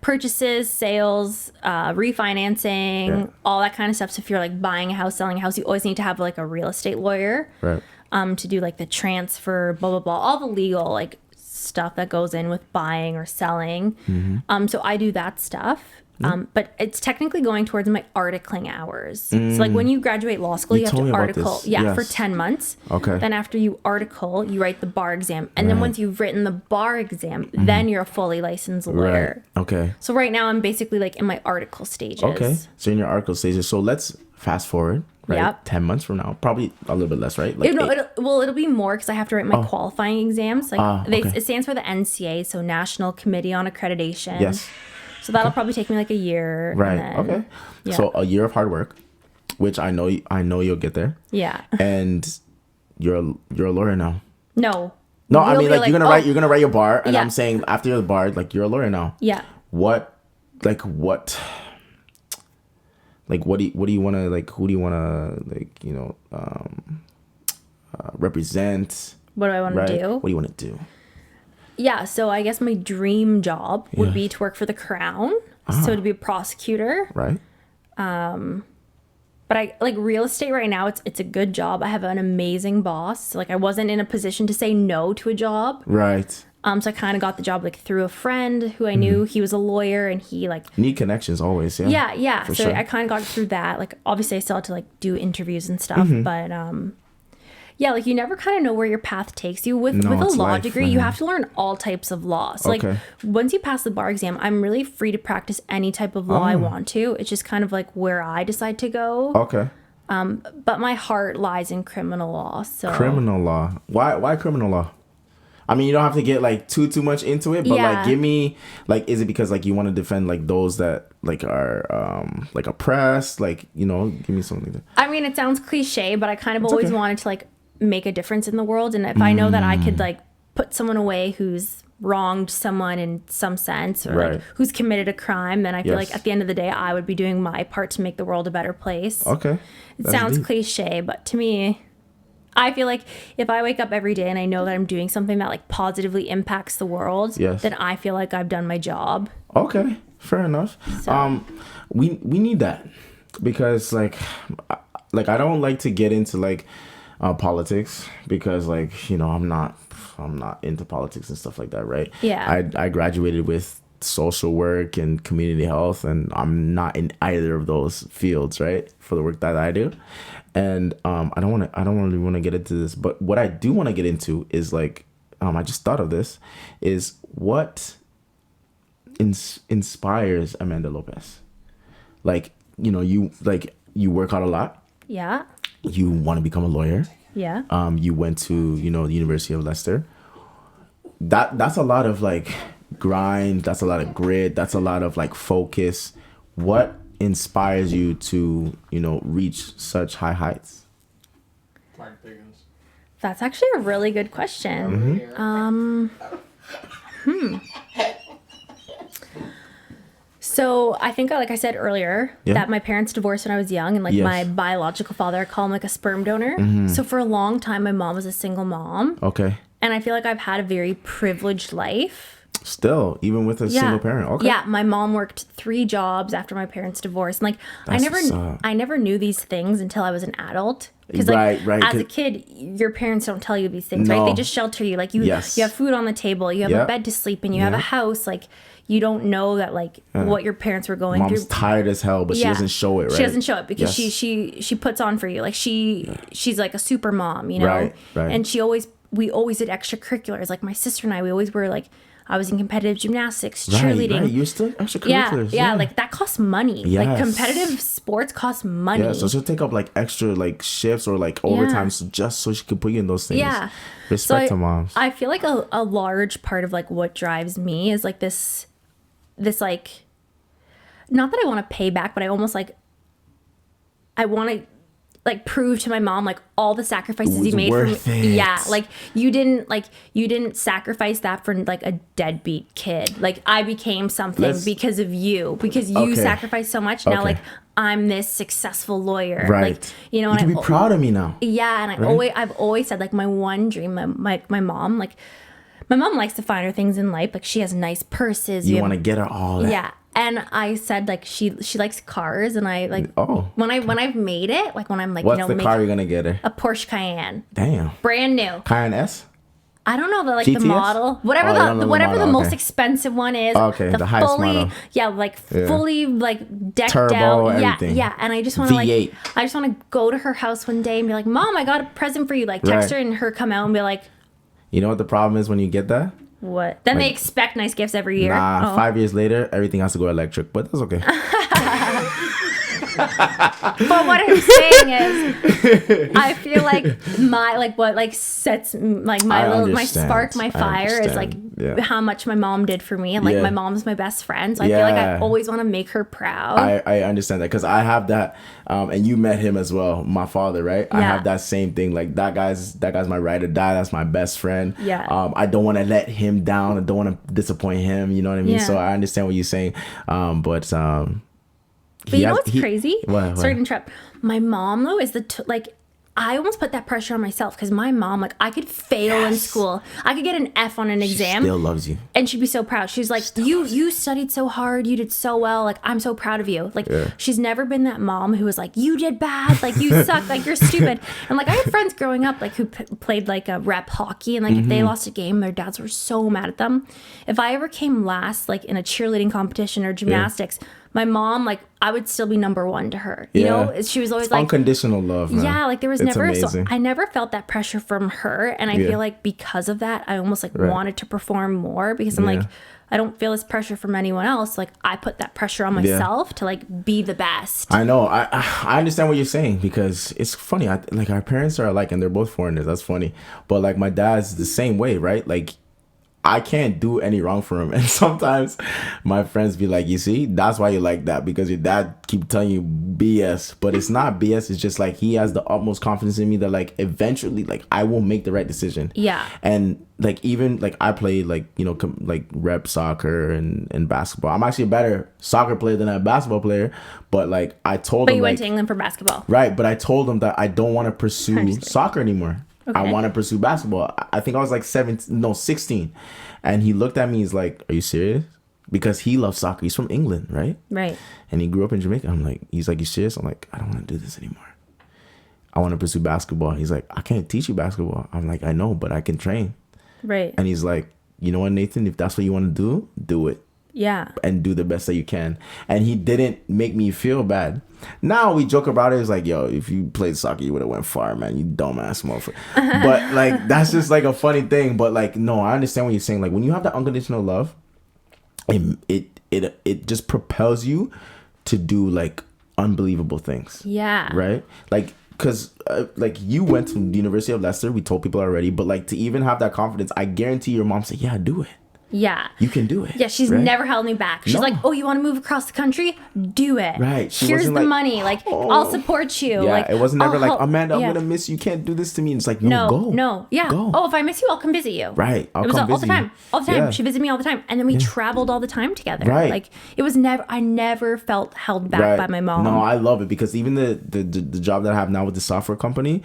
purchases, sales, refinancing, all that kind of stuff. So if you're like buying a house, selling a house, you always need to have like a real estate lawyer. Right. To do like the transfer, blah, blah, blah, all the legal like stuff that goes in with buying or selling. Mm-hmm. So I do that stuff. But it's technically going towards my articling hours. So like when you graduate law school, you have to article for 10 months. Okay. Then after you article, you write the bar exam. And then once you've written the bar exam, then you're a fully licensed lawyer. Right. Okay. So right now I'm basically like in my article stages. Okay. So in your article stages. So let's fast forward. Right? Yep. 10 months from now, probably a little bit less, right? Like it'll be more because I have to write my qualifying exams. Like it stands for the NCA, so National Committee on Accreditation. Yes. So that'll probably take me like a year. Right. Then, okay. Yeah. So a year of hard work, which I know you'll get there. Yeah. And you're a lawyer now. No. No, I mean like you're gonna write your bar, and I'm saying after your bar, like you're a lawyer now. Yeah. What do you want to like? Who do you want to like? You know, represent? What do I want to do? What do you want to do? Yeah, so I guess my dream job would be to work for the Crown, so to be a prosecutor. Right. But I like real estate right now. It's a good job. I have an amazing boss. So, like I wasn't in a position to say no to a job. Right. So I kind of got the job like through a friend who I knew. He was a lawyer, and he like need connections always. Yeah. Yeah. So sure. I kind of got it through that. Like obviously I still had to like do interviews and stuff, but yeah, like you never kind of know where your path takes you. With a law degree, you have to learn all types of law. So like once you pass the bar exam, I'm really free to practice any type of law I want to. It's just kind of like where I decide to go. Okay. But my heart lies in criminal law. So criminal law. Why criminal law? I mean, you don't have to get like too much into it, but like give me like, is it because like you want to defend like those that like are like oppressed, like, you know, give me something like that. I mean, it sounds cliche, but I kind of always wanted to like make a difference in the world, and if I know that I could like put someone away who's wronged someone in some sense, or like who's committed a crime, then I feel like at the end of the day I would be doing my part to make the world a better place. Okay. It sounds cliche, but to me, I feel like if I wake up every day and I know that I'm doing something that like positively impacts the world, then I feel like I've done my job. Okay, fair enough. So. We need that, because like I don't like to get into like politics, because like, you know, I'm not into politics and stuff like that, right? Yeah. I graduated with social work and community health, and I'm not in either of those fields, right, for the work that I do. And I don't really want to get into this, but what I do want to get into is like, I just thought of this, is what inspires Amanda Lopez. Like, you know, you work out a lot. Yeah. You want to become a lawyer. Yeah. You went to, you know, the University of Leicester. That's a lot of like grind. That's a lot of grit. That's a lot of like focus. What inspires you to, you know, reach such high heights? That's actually a really good question. So I think, like I said earlier, that my parents divorced when I was young, and like my biological father, I call him like a sperm donor. So for a long time, my mom was a single mom. Okay. And I feel like I've had a very privileged life. Still, even with a single parent. Okay. Yeah, my mom worked 3 jobs after my parents divorced. And like I never knew these things until I was an adult. Because like as a kid, your parents don't tell you these things, right? They just shelter you. Like you have food on the table, you have a bed to sleep in, you have a house. Like you don't know that like what your parents were going through. Mom's tired as hell, but she doesn't show it, right? She doesn't show it because she puts on for you. Like she's like a super mom, you know? Right. And we always did extracurriculars. Like my sister and we always were like, I was in competitive gymnastics, cheerleading. Right. You're still extracurriculars. Yeah, like that costs money. Yes. Like competitive sports cost money. Yeah, so she'll take up like extra like shifts or like overtime just so she can put you in those things. Yeah. Respect to moms. I feel like a large part of like what drives me is like this like, not that I want to pay back, but I almost like, I want to like prove to my mom like all the sacrifices you made for me. Yeah, like you didn't sacrifice that for like a deadbeat kid. Like I became something because of you, because you sacrificed so much. Now like I'm this successful lawyer. Right. Like, you know, you can be proud of me now. Yeah, and I've always said like my one dream, my mom, like my mom likes the finer things in life. Like she has nice purses. You want to get her all that. Yeah. And I said like she likes cars, and I like when I've made it, like when I'm like, what's the car you're gonna get her? A Porsche Cayenne. Damn. Brand new. Cayenne S? I don't know the GTS? The model, whatever the most expensive one is. Okay, the highest model. Yeah, like fully like decked Turbo, out. everything. Yeah. And I just want to V8. I just want to go to her house one day and be like, Mom, I got a present for you. Like text her and her come out and be like, you know what the problem is when you get that? What? Then they expect nice gifts every year. Nah, 5 years later, everything has to go electric, but that's okay. But what I'm saying is, I feel like what sets like my spark, my fire is like how much my mom did for me, and like my mom's my best friend, so I feel like I always want to make her proud. I understand that, because I have that, and you met him as well, my father, right? I have that same thing. Like that guy's my ride or die. That's my best friend. Yeah. I don't want to let him down. I don't want to disappoint him. You know what I mean? So I understand what you're saying. But you know what's crazy? What? Sorry to interrupt. My mom though is I almost put that pressure on myself, because my mom, like, I could fail in school. I could get an F on an exam. She still loves you. And she'd be so proud. She's like, you studied so hard. You did so well. Like, I'm so proud of you. Like, she's never been that mom who was like, you did bad. Like, you suck. Like, you're stupid. And, like, I had friends growing up, like, who played, like, a rep hockey. And, like, if they lost a game, their dads were so mad at them. If I ever came last, like, in a cheerleading competition or gymnastics, my mom, like, I would still be number one to her. You know, she was always it's like unconditional love. Man. Yeah, like there was never. So I never felt that pressure from her, and I feel like because of that, I almost like wanted to perform more, because I'm like, I don't feel this pressure from anyone else. Like, I put that pressure on myself to like be the best. I know. I understand what you're saying, because it's funny. Like, our parents are alike, and they're both foreigners. That's funny. But like, my dad's the same way, right? Like, I can't do any wrong for him. And sometimes my friends be like, you see, that's why you like that, because your dad keep telling you BS. But it's not BS. It's just like, he has the utmost confidence in me that like, eventually, like, I will make the right decision. Yeah. And like, even like, I play like, you know, like rep soccer and basketball. I'm actually a better soccer player than a basketball player. But like, I told him, you went like, to England for basketball. Right. But I told him that I don't want to pursue soccer anymore. Okay. I want to pursue basketball. I think I was like 16. And he looked at me. He's like, are you serious? Because he loves soccer. He's from England, right? Right. And he grew up in Jamaica. I'm like, he's like, you serious? I'm like, I don't want to do this anymore. I want to pursue basketball. He's like, I can't teach you basketball. I'm like, I know, but I can train. Right. And he's like, you know what, Nathan? If that's what you want to do, do it. Yeah. And do the best that you can. And he didn't make me feel bad. Now we joke about it. It's like, yo, if you played soccer, you would have went far, man. You dumbass motherfucker. But like, that's just like a funny thing. But like, no, I understand what you're saying. Like, when you have that unconditional love, it just propels you to do like unbelievable things. Yeah. Right? Like, because like, you went to the University of Leicester. We told people already. But like, to even have that confidence, I guarantee your mom said, yeah, do it. Yeah. You can do it. Yeah, she's never held me back. She's like, oh, you want to move across the country? Do it. Right. Here's the money. Like, I'll support you. Yeah, like, it was never like, Amanda, I'm going to miss you. You can't do this to me. And it's like, no, go. No. Yeah. Go. Oh, if I miss you, I'll come visit you. Right. It was all the time. All the time. Yeah. She visited me all the time. And then we traveled all the time together. Right. Like, it was I never felt held back by my mom. No, I love it, because even the job that I have now with the software company,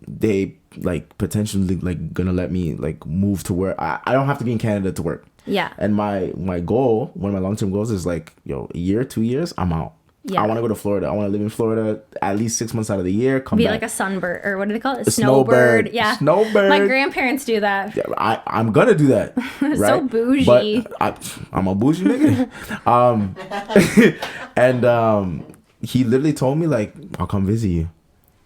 they like potentially like gonna let me like move to where I don't have to be in Canada to work. Yeah. And my goal, one of my long-term goals is like, yo, a year, 2 years, I'm out. Yeah. I want to go to Florida. I want to live in Florida at least 6 months out of the year. Come Be back. like a sunbird, or what do they call it? A snowbird. Yeah. Snowbird. My grandparents do that. Yeah, I'm going to do that. Right? So bougie. But I'm a bougie nigga. And he literally told me like, I'll come visit you.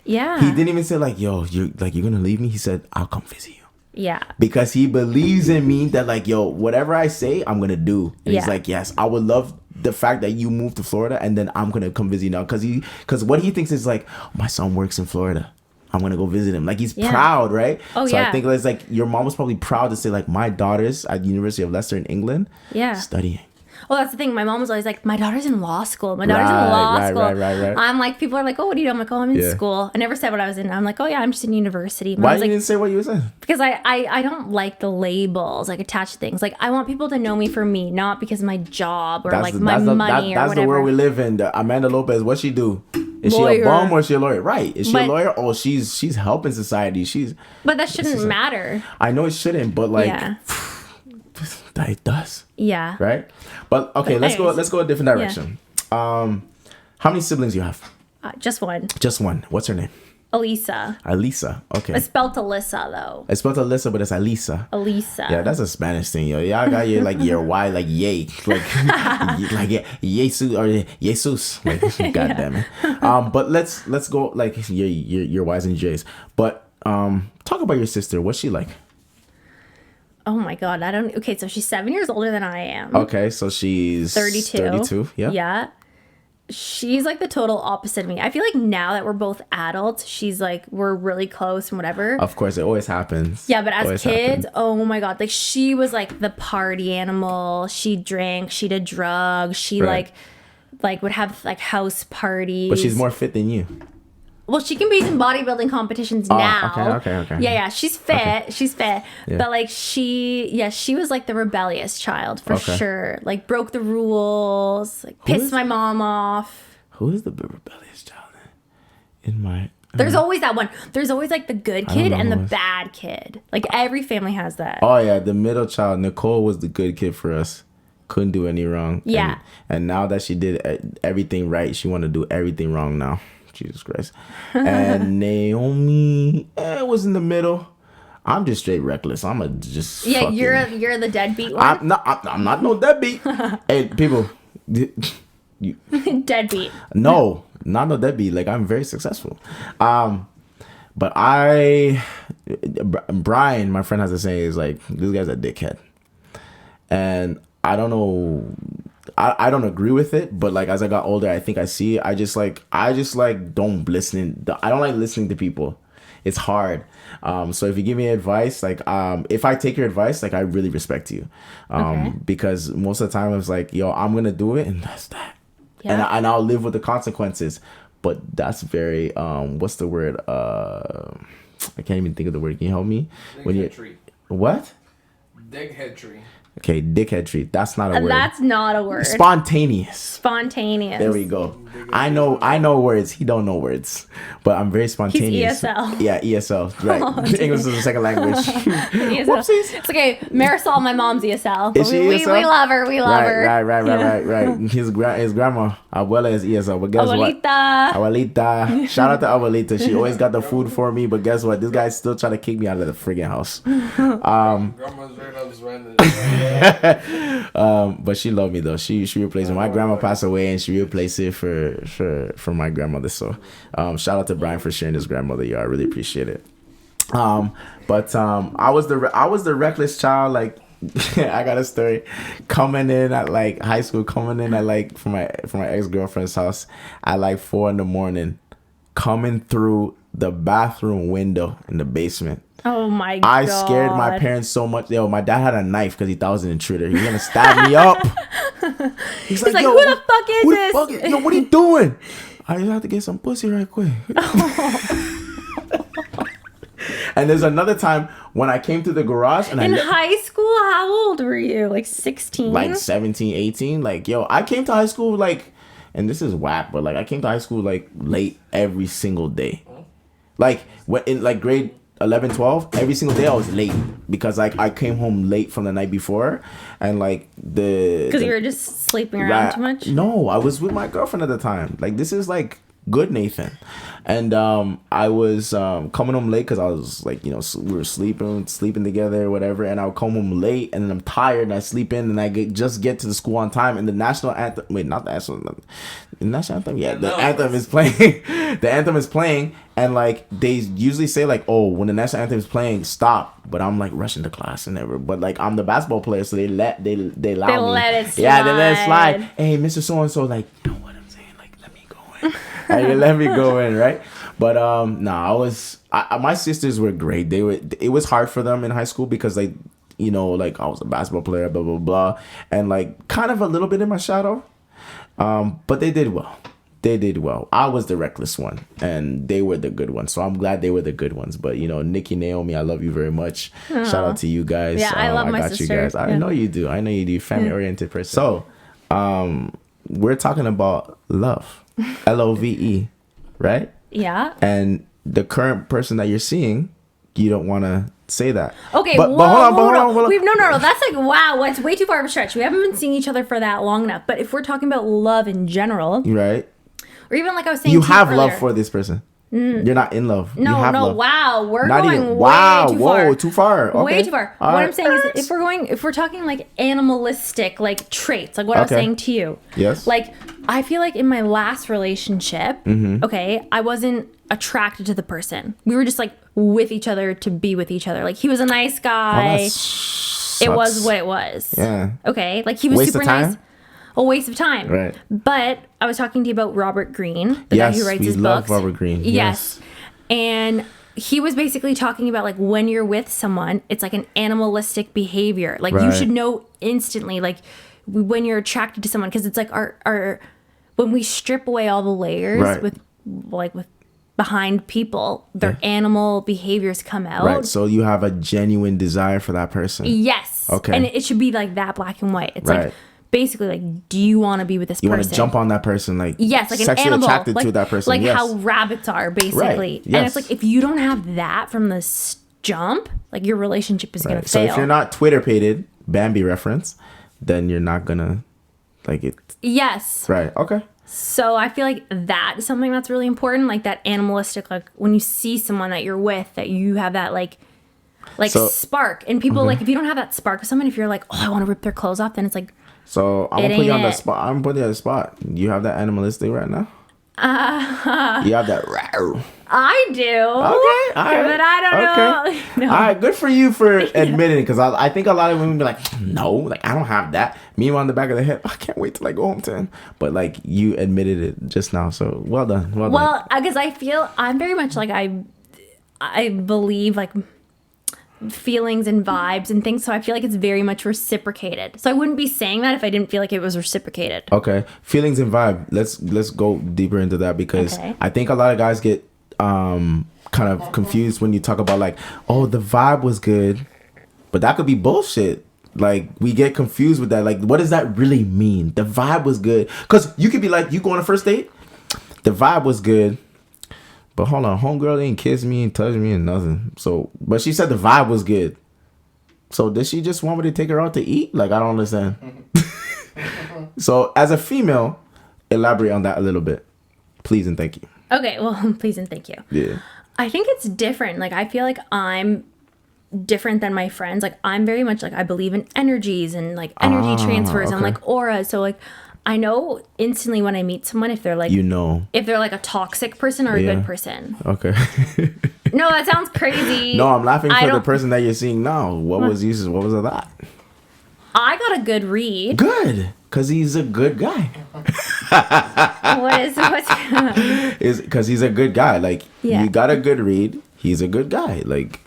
Yeah. He didn't even say like, yo, you're going to leave me. He said, I'll come visit you. Yeah. Because he believes in me that like, yo, whatever I say, I'm going to do. And he's like, yes, I would love the fact that you moved to Florida, and then I'm going to come visit you now. Because what he thinks is like, my son works in Florida. I'm going to go visit him. Like, he's proud, right? Oh, so I think it's like, your mom was probably proud to say like, my daughter's at the University of Leicester in England studying. Well, that's the thing. My mom was always like, my daughter's in law school. My daughter's in law school. Right. I'm like, people are like, oh, what do you do? I'm like, oh, I'm in school. I never said what I was in. I'm like, oh, yeah, I'm just in university. Why you didn't say what you were saying? Because I don't like the labels, like, attached to things. Like, I want people to know me for me, not because of my job or my money or whatever. That's the world we live in. Amanda Lopez, what she do? Is lawyer. She a bum or is she a lawyer? Right. Is she a lawyer? Oh, she's helping society. But that shouldn't matter. I know it shouldn't, but like... Yeah. It does. Yeah. Right? But okay, let's go a different direction. Yeah. How many siblings do you have? Just one. Just one. What's her name? Elisa. Elisa. Okay. It's spelled Alyssa though. It's spelled Alyssa, but it's Elisa. Elisa. Yeah, that's a Spanish thing, yo. Y'all got your like your Y like yay. Like Jesus or Jesus. Like god damn it. But let's go like your Y's and J's. But talk about your sister. What's she like? Oh my God, okay, so she's 7 years older than I am. Okay, so she's 32. Yeah. Yeah. She's like the total opposite of me. I feel like now that we're both adults, she's like, we're really close and whatever. Of course, it always happens. Yeah, but as kids, oh my God, like she was like the party animal. She drank, she did drugs. She like would have like house parties. But she's more fit than you. Well, she can be in bodybuilding competitions now. Okay. Yeah, she's fit. Okay. She's fit. Yeah. But like she was like the rebellious child for sure. Like broke the rules, like pissed my mom off. Who is the rebellious child in my... There's always that one. There's always like the good kid and the bad kid. Like every family has that. Oh yeah, the middle child. Nicole was the good kid for us. Couldn't do any wrong. Yeah. And now that she did everything right, she want to do everything wrong now. Jesus Christ. And Naomi was in the middle. I'm just straight reckless. I'm just fucking... you're the deadbeat one. I'm not no deadbeat. Hey, people, you deadbeat. No, not no deadbeat. Like I'm very successful. But Brian, my friend, has to say is like, this guy's a dickhead. and I don't know. I don't agree with it, but like as I got older, I think I see it. I just like don't listen. I don't like listening to people. It's hard. So if you give me advice, like if I take your advice, like I really respect you, because most of the time it's like, yo, I'm gonna do it, and that's that, and I'll live with the consequences. But that's very what's the word? I can't even think of the word. Can you help me? Dickhead What? Dickhead tree. Okay, dickhead treat. That's not a word. That's not a word. Spontaneous. There we go. I know words. He don't know words, but I'm very spontaneous. He's ESL. Yeah, ESL. Right. English is a second language. Whoopsies. It's okay. Marisol, my mom's ESL. Is she ESL? We love her. We love her. Right. His grandma, abuela is ESL. But guess what? Abuelita. Shout out to Abuelita. She always got the food for me. But guess what? This guy's still trying to kick me out of the friggin' house. Grandma's right now just random. But she loved me though. She replaced me. My grandma passed away, and she replaced it for my grandmother. So shout out to Brian for sharing his grandmother. Yeah, I really appreciate it. But I was the reckless child. Like I got a story coming in at like high school, coming in at like from my ex-girlfriend's house at like 4 a.m, coming through the bathroom window in the basement. Oh my god! I scared my parents so much. Yo, my dad had a knife because he thought I was an intruder. He was gonna stab me up. He's like, yo, who the fuck is this? Yo, what are you doing? I just have to get some pussy right quick. And there's another time when I came to the garage and in high school. How old were you? Like 16? Like 17, 18. Like, yo, I came to high school like, and this is whack, but like I came to high school like late every single day. Like when in like grade 11, 12, every single day I was late because like I came home late from the night before, and like because you were just sleeping around too much. No, I was with my girlfriend at the time. Like this is like good Nathan, and I was coming home late because I was like, you know, we were sleeping together or whatever, and I would come home late and then I'm tired and I sleep in and I just get to the school on time, and the national anthem, not the national anthem, the anthem is playing. The anthem is playing, and like they usually say like, oh, when the national anthem is playing, stop, but I'm like rushing to class and everything, but like I'm the basketball player, so they allow me. They let it slide. Yeah, they let it slide. Hey, Mr. So and so, like, you know what I'm saying, like, let me go in. And you let me go in, right? But my sisters were great. It was hard for them in high school because like, you know, like I was a basketball player, blah blah blah, and like kind of a little bit in my shadow. But they did well. I was the reckless one, and they were the good ones. So I'm glad they were the good ones. But you know, Nikki, Naomi, I love you very much. Aww. Shout out to you guys. Yeah, I love my sister. You guys. I know you do. Family oriented person. So, we're talking about love, LOVE, right? Yeah. And the current person that you're seeing, you don't want to say that. Okay, but hold on. No. That's like, wow, it's way too far of a stretch. We haven't been seeing each other for that long enough. But if we're talking about love in general, right? Or even like I was saying, you have love for this person. You're not in love. No. Love. Wow, we're not going even, way too far. Whoa, too far. Okay. Way too far. All what I'm saying is, if we're talking like animalistic, like traits, like what I was saying to you. Yes. Like I feel like in my last relationship, okay, I wasn't attracted to the person. We were just like with each other to be with each other. Like he was a nice guy. It was what it was. Yeah. Okay. Like he was super nice. A waste of time. Right. But I was talking to you about Robert Greene, the guy who writes his books. Yes, we love Robert Greene. Yes. And he was basically talking about like when you're with someone, it's like an animalistic behavior. Like you should know instantly, like when you're attracted to someone, because it's like our when we strip away all the layers with behind people, their animal behaviors come out. Right. So you have a genuine desire for that person. Yes. Okay. And it should be like that, black and white. It's like basically like, do you want to be with this person? You want to jump on that person, like yes, like sexually an animal, attracted to that person, like how rabbits are, basically. Right. Yes. And it's like if you don't have that from the jump, like your relationship is gonna fail. So if you're not Twitter-pated, Bambi reference, then you're not gonna like it. Yes. Right. Okay. So I feel like that is something that's really important, like that animalistic, like when you see someone that you're with, that you have that like spark. And people like if you don't have that spark with someone, if you're like, oh, I want to rip their clothes off, then it's like. So I'm gonna put you on the spot. I'm gonna put you on the spot. You have that animalistic right now. You have that. I do. Okay, all right. But I don't know. No. All right, good for you for admitting it, because I think a lot of women be like, no, like I don't have that. Meanwhile, in the back of the head, I can't wait till I go home to him. But like you admitted it just now, so well done. Well, because I feel I'm very much like I believe like feelings and vibes and things, so I feel like it's very much reciprocated. So I wouldn't be saying that if I didn't feel like it was reciprocated. Okay, feelings and vibe. Let's go deeper into that, because I think a lot of guys get kind of confused when you talk about like, oh, the vibe was good, but that could be bullshit. Like we get confused with that. Like, what does that really mean? The vibe was good, because you could be like, you go on a first date, the vibe was good, but hold on, homegirl didn't kiss me and touch me and nothing. So, but she said the vibe was good. So did she just want me to take her out to eat? Like, I don't understand. So as a female, elaborate on that a little bit, please and thank you. Okay, well, please and thank you. Yeah. I think it's different. Like, I feel like I'm different than my friends. Like, I'm very much like, I believe in energies and like energy transfers and like auras. So like, I know instantly when I meet someone if they're like, if they're like a toxic person or a good person. Okay. No, that sounds crazy. No, I'm laughing for the person that you're seeing now. What was that? I got a good read. Good, because he's a good guy. Is because he's a good guy. Like, you got a good read. He's a good guy. Like,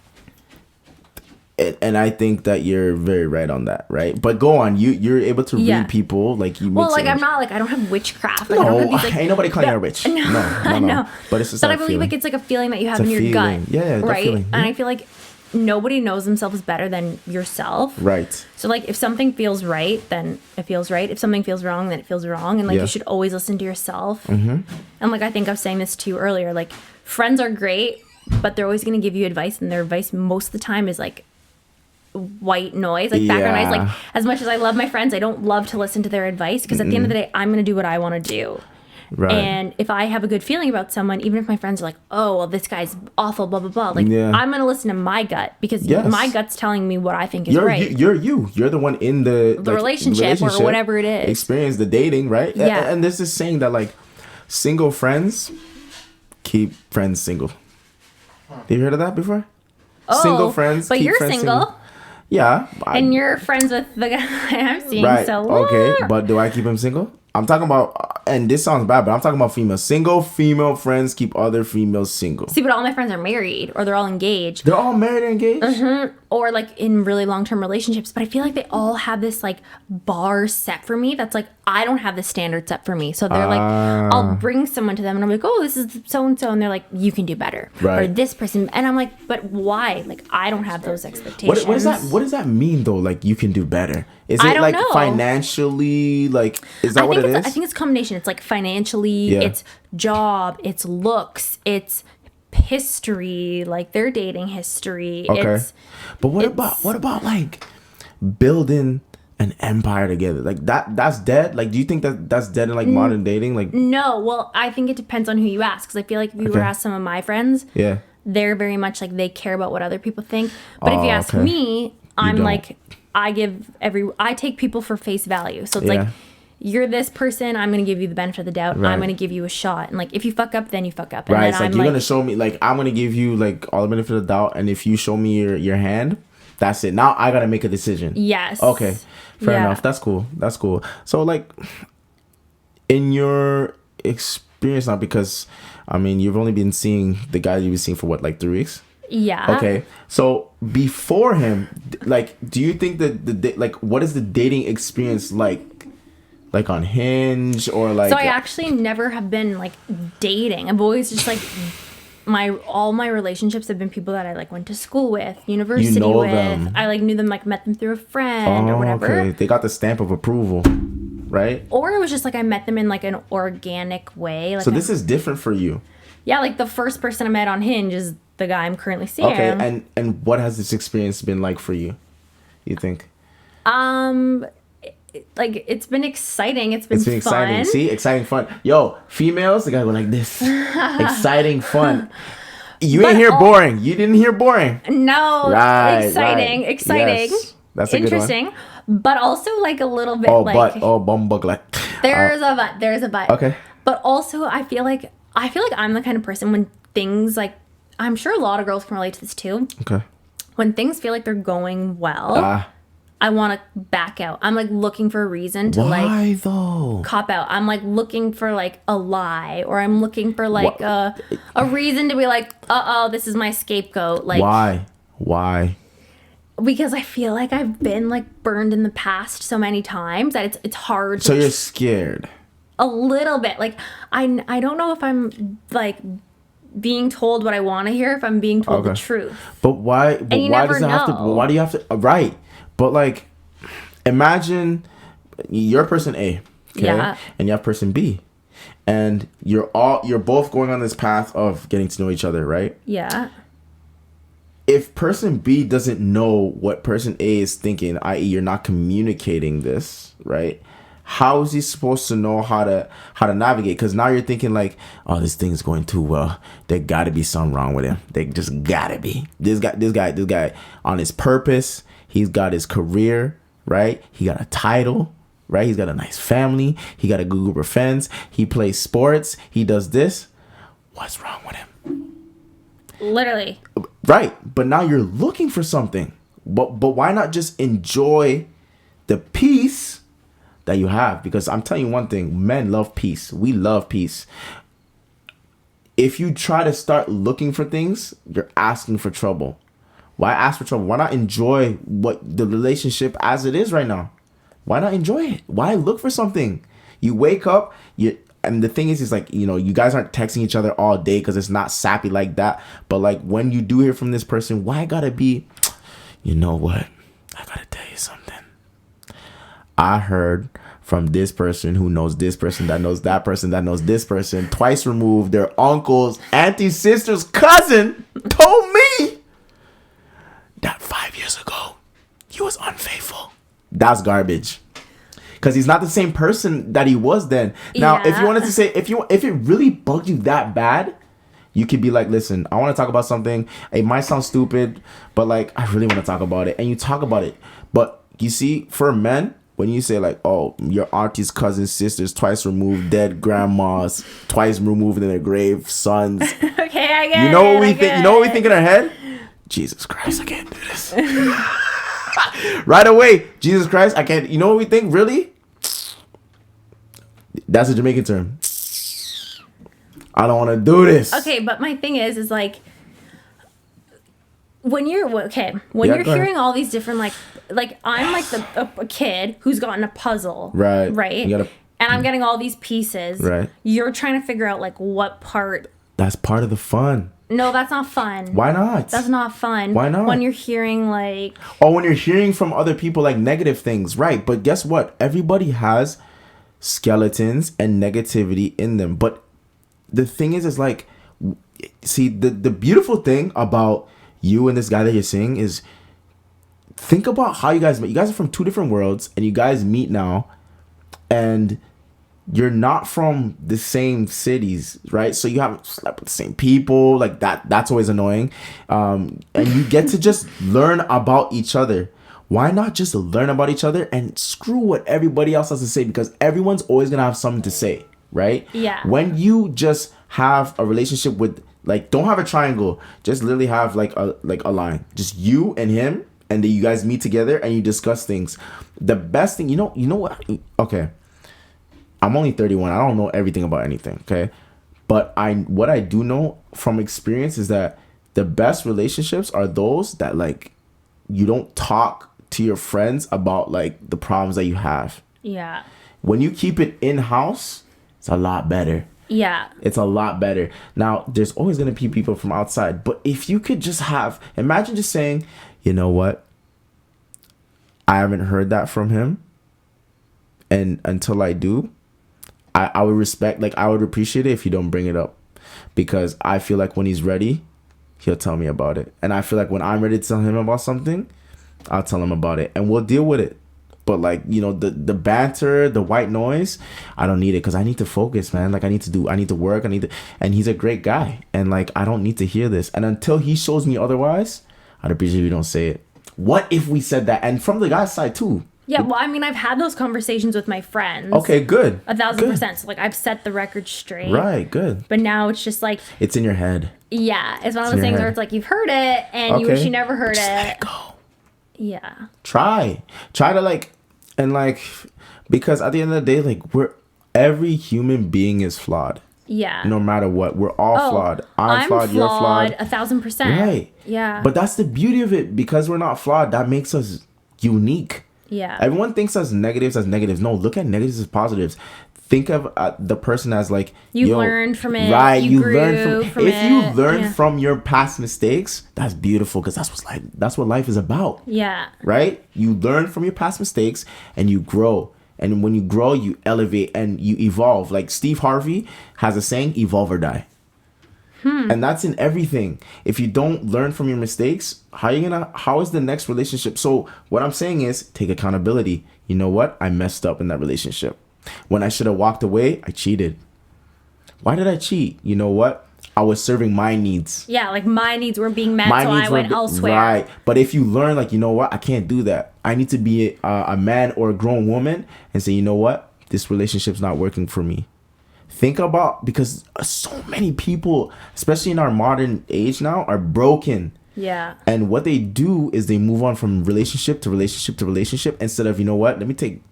and I think that you're very right on that, right? But go on, you're able to read people, like you. Well, like I'm not like I don't have witchcraft. Like, No, I don't have these, like, ain't nobody calling you a witch. No. But it's just. But I believe like it's like a feeling that you have in your gut, yeah, right? feeling. And I feel like nobody knows themselves better than yourself, right? So like if something feels right, then it feels right. If something feels wrong, then it feels wrong. And like you should always listen to yourself. Mm-hmm. And like I think I was saying this to you earlier. Like friends are great, but they're always going to give you advice, and their advice most of the time is like white noise, like background noise. Like as much as I love my friends, I don't love to listen to their advice, because at the end of the day, I'm going to do what I want to do. Right. And if I have a good feeling about someone, even if my friends are like, oh, well, this guy's awful, blah, blah, blah. Like, I'm going to listen to my gut, because my gut's telling me what I think is right. You're the one in the relationship or whatever it is. Experience the dating, right? Yeah. And this is saying that, like, single friends keep friends single. Have you heard of that before? Oh, single friends but keep you're friends single. Yeah. And you're friends with the guy I'm seeing. Right. So okay. But do I keep him single? I'm talking about, and this sounds bad, but I'm talking about females. Single female friends keep other females single. See, but all my friends are married, or they're all engaged. They're all married and engaged? Mm-hmm. Or like in really long-term relationships. But I feel like they all have this like bar set for me that's like, I don't have the standard set for me. So they're like, I'll bring someone to them and I'm like, oh, this is so-and-so. And they're like, you can do better. Right. Or this person. And I'm like, but why? Like, I don't have those expectations. What does that mean though? Like, you can do better? Is it like financially? Like, is that what it is? I think it's a combination. It's like financially, it's job, it's looks, it's history, like their dating history. Okay. But what about like building an empire together? Like that's dead? Like, do you think that's dead in like modern dating? Like, no. Well, I think it depends on who you ask. Because I feel like if you were to ask some of my friends, they're very much like they care about what other people think. But if you ask me, I'm like, I take people for face value. So it's like, you're this person, I'm going to give you the benefit of the doubt. Right. I'm going to give you a shot. And like, if you fuck up, then you fuck up. And right. Then it's like, you're going to show me, like, I'm going to give you like all the benefit of the doubt. And if you show me your hand, that's it. Now I got to make a decision. Yes. Okay. Fair enough. That's cool. So like, in your experience now, because I mean, you've only been seeing the guy you've been seeing for what, like 3 weeks? Yeah. Okay. So before him, like, do you think that like, what is the dating experience like on Hinge or like? So I actually never have been like dating. I've always just like all my relationships have been people that I like went to school with, university with. Them. I like knew them, like met them through a friend or whatever. Okay. They got the stamp of approval, right? Or it was just like I met them in like an organic way. Like, so this is different for you. Yeah, like the first person I met on Hinge is the guy I'm currently seeing. Okay, and what has this experience been like for you? You think? Like, it's been exciting. It's been fun. Exciting. See, exciting, fun. Yo, females, they gotta go like this. Exciting, fun. You ain't hear boring. You didn't hear boring. No. Right. Exciting. Yes. That's a interesting. Good one. But also like a little bit bumbug like. There's a but. Okay. But also I feel like I'm the kind of person when things like, I'm sure a lot of girls can relate to this too. Okay. When things feel like they're going well, I want to back out. I'm like looking for a reason to why though? Cop out. I'm like looking for like a lie, or I'm looking for like a reason to be like, this is my scapegoat. Like, why? Because I feel like I've been like burned in the past so many times that it's hard. So you're scared. A little bit. Like I don't know if I'm like being told what I want to hear, if I'm being told the truth. But why? But and you why never does it know. have to? Why do you have to? Right. But like, imagine you're person A, okay, and you have person B, and you're both going on this path of getting to know each other, right? Yeah. If person B doesn't know what person A is thinking, i.e., you're not communicating this, right? How is he supposed to know how to navigate? Because now you're thinking like, oh, this thing's going too well. There got to be something wrong with him. There just gotta be. This guy on his purpose. He's got his career, right? He got a title, right? He's got a nice family. He got a good group of friends. He plays sports. He does this. What's wrong with him? Literally. Right. But now you're looking for something. But why not just enjoy the peace that you have? Because I'm telling you one thing, men love peace. We love peace. If you try to start looking for things, you're asking for trouble. Why ask for trouble? Why not enjoy what the relationship as it is right now? Why not enjoy it? Why look for something? You wake up, and the thing is like, you know, you guys aren't texting each other all day because it's not sappy like that. But like when you do hear from this person, why gotta be, you know what? I gotta tell you something. I heard from this person who knows this person that knows that person that knows this person, twice removed, their uncle's auntie's sister's cousin told me that 5 years ago he was unfaithful. That's garbage. Because he's not the same person that he was then. Now, if you wanted to say, if it really bugged you that bad, you could be like, listen, I want to talk about something. It might sound stupid, but like, I really want to talk about it. And you talk about it. But you see, for men, when you say like, oh, your auntie's cousins, sisters, twice removed, dead grandmas, twice removed in their grave, sons. Okay, I get it. You know what we think? You know what we think in our head? Jesus Christ, I can't do this. Right away, Jesus Christ, I can't. You know what we think? Really? That's a Jamaican term. I don't want to do this. Okay, but my thing is like, when you're hearing all these different like I'm like a kid who's gotten a puzzle, right, and I'm getting all these pieces, right. You're trying to figure out like what part. That's part of the fun. No, that's not fun. Why not? That's not fun. Why not? When you're hearing like... Oh, when you're hearing from other people like negative things, right? But guess what? Everybody has skeletons and negativity in them. But the thing is like, see, the beautiful thing about you and this guy that you're seeing is, think about how you guys met. You guys are from two different worlds and you guys meet now, and you're not from the same cities, right? So you haven't slept with the same people, like that. That's always annoying. And you get to just learn about each other. Why not just learn about each other and screw what everybody else has to say? Because everyone's always gonna have something to say, right? Yeah. When you just have a relationship with, like, don't have a triangle, just literally have like a line, just you and him, and then you guys meet together and you discuss things. The best thing, you know what? Okay. I'm only 31. I don't know everything about anything, okay? But what I do know from experience is that the best relationships are those that, like, you don't talk to your friends about, like, the problems that you have. Yeah. When you keep it in-house, it's a lot better. Yeah. It's a lot better. Now, there's always going to be people from outside. But if you could just imagine just saying, you know what? I haven't heard that from him. And until I do, I would respect, like, I would appreciate it if you don't bring it up. Because I feel like when he's ready, he'll tell me about it. And I feel like when I'm ready to tell him about something, I'll tell him about it. And we'll deal with it. But, like, you know, the banter, the white noise, I don't need it. Because I need to focus, man. Like, I need to work. And he's a great guy. And, like, I don't need to hear this. And until he shows me otherwise, I'd appreciate if you don't say it. What if we said that? And from the guy's side, too. Yeah, well, I mean, I've had those conversations with my friends. Okay, good. 1,000%. So, like, I've set the record straight. Right, good. But now it's just like... It's in your head. Yeah, it's one of in those your things head. where it's like you've heard it and you wish you never heard Just it. let it go. Yeah. Try to like, and like, because at the end of the day, like every human being is flawed. Yeah. No matter what, we're all flawed. I'm flawed, you're flawed. 1,000%. Right. Yeah. But that's the beauty of it, because we're not flawed. That makes us unique. Yeah. Everyone thinks as negatives as negatives. No, look at negatives as positives. Think of the person as like, you learned from it. Right. You learn from it. If you learn from your past mistakes, that's beautiful, because that's what life is about. Yeah. Right? You learn from your past mistakes and you grow. And when you grow, you elevate and you evolve. Like Steve Harvey has a saying, evolve or die. And that's in everything. If you don't learn from your mistakes, how is the next relationship? So what I'm saying is, take accountability. You know what? I messed up in that relationship. When I should have walked away, I cheated. Why did I cheat? You know what? I was serving my needs. Yeah, like my needs were being met, so I went elsewhere. Right. But if you learn, like, you know what? I can't do that. I need to be a man or a grown woman and say, you know what? This relationship's not working for me. Think about, because so many people, especially in our modern age now, are broken. Yeah. And what they do is they move on from relationship to relationship to relationship, instead of, you know what? Let me take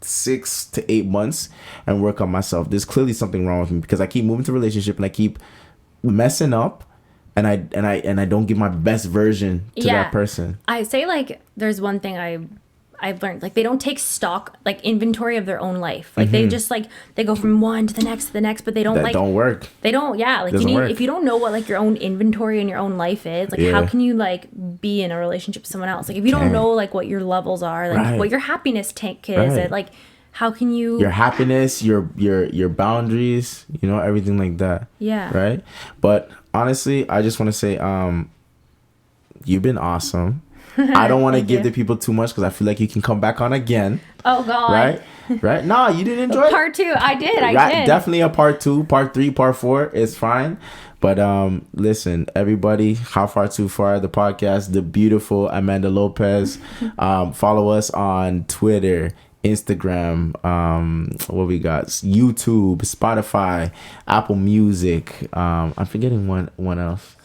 6 to 8 months and work on myself. There's clearly something wrong with me, because I keep moving to relationship and I keep messing up, and I don't give my best version to that person. I say, like, there's one thing I've learned, like, they don't take stock, like, inventory of their own life. Like, they just, like, they go from one to the next, but they don't, That don't work. They don't, like, Doesn't work. if you don't know what, like, your own inventory in your own life is, like, how can you, like, be in a relationship with someone else? Like, if you don't know, like, what your levels are, like, what your happiness tank is, like, how can you... Your happiness, your boundaries, you know, everything like that. Yeah. Right? But honestly, I just want to say, you've been awesome. I don't want to give the people too much, because I feel like you can come back on again. Oh, God. Right? No, you didn't enjoy it? Part 2. I did. Definitely a part 2, part 3, part 4 is fine. But listen, everybody, How Far Too Far, the podcast, the beautiful Amanda Lopez. Follow us on Twitter, Instagram, what we got, YouTube, Spotify, Apple Music. I'm forgetting one else.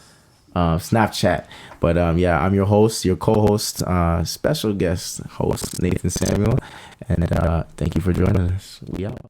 Snapchat. But yeah, I'm your host, your co-host, special guest host, Nathan Samuel, and thank you for joining us. We out.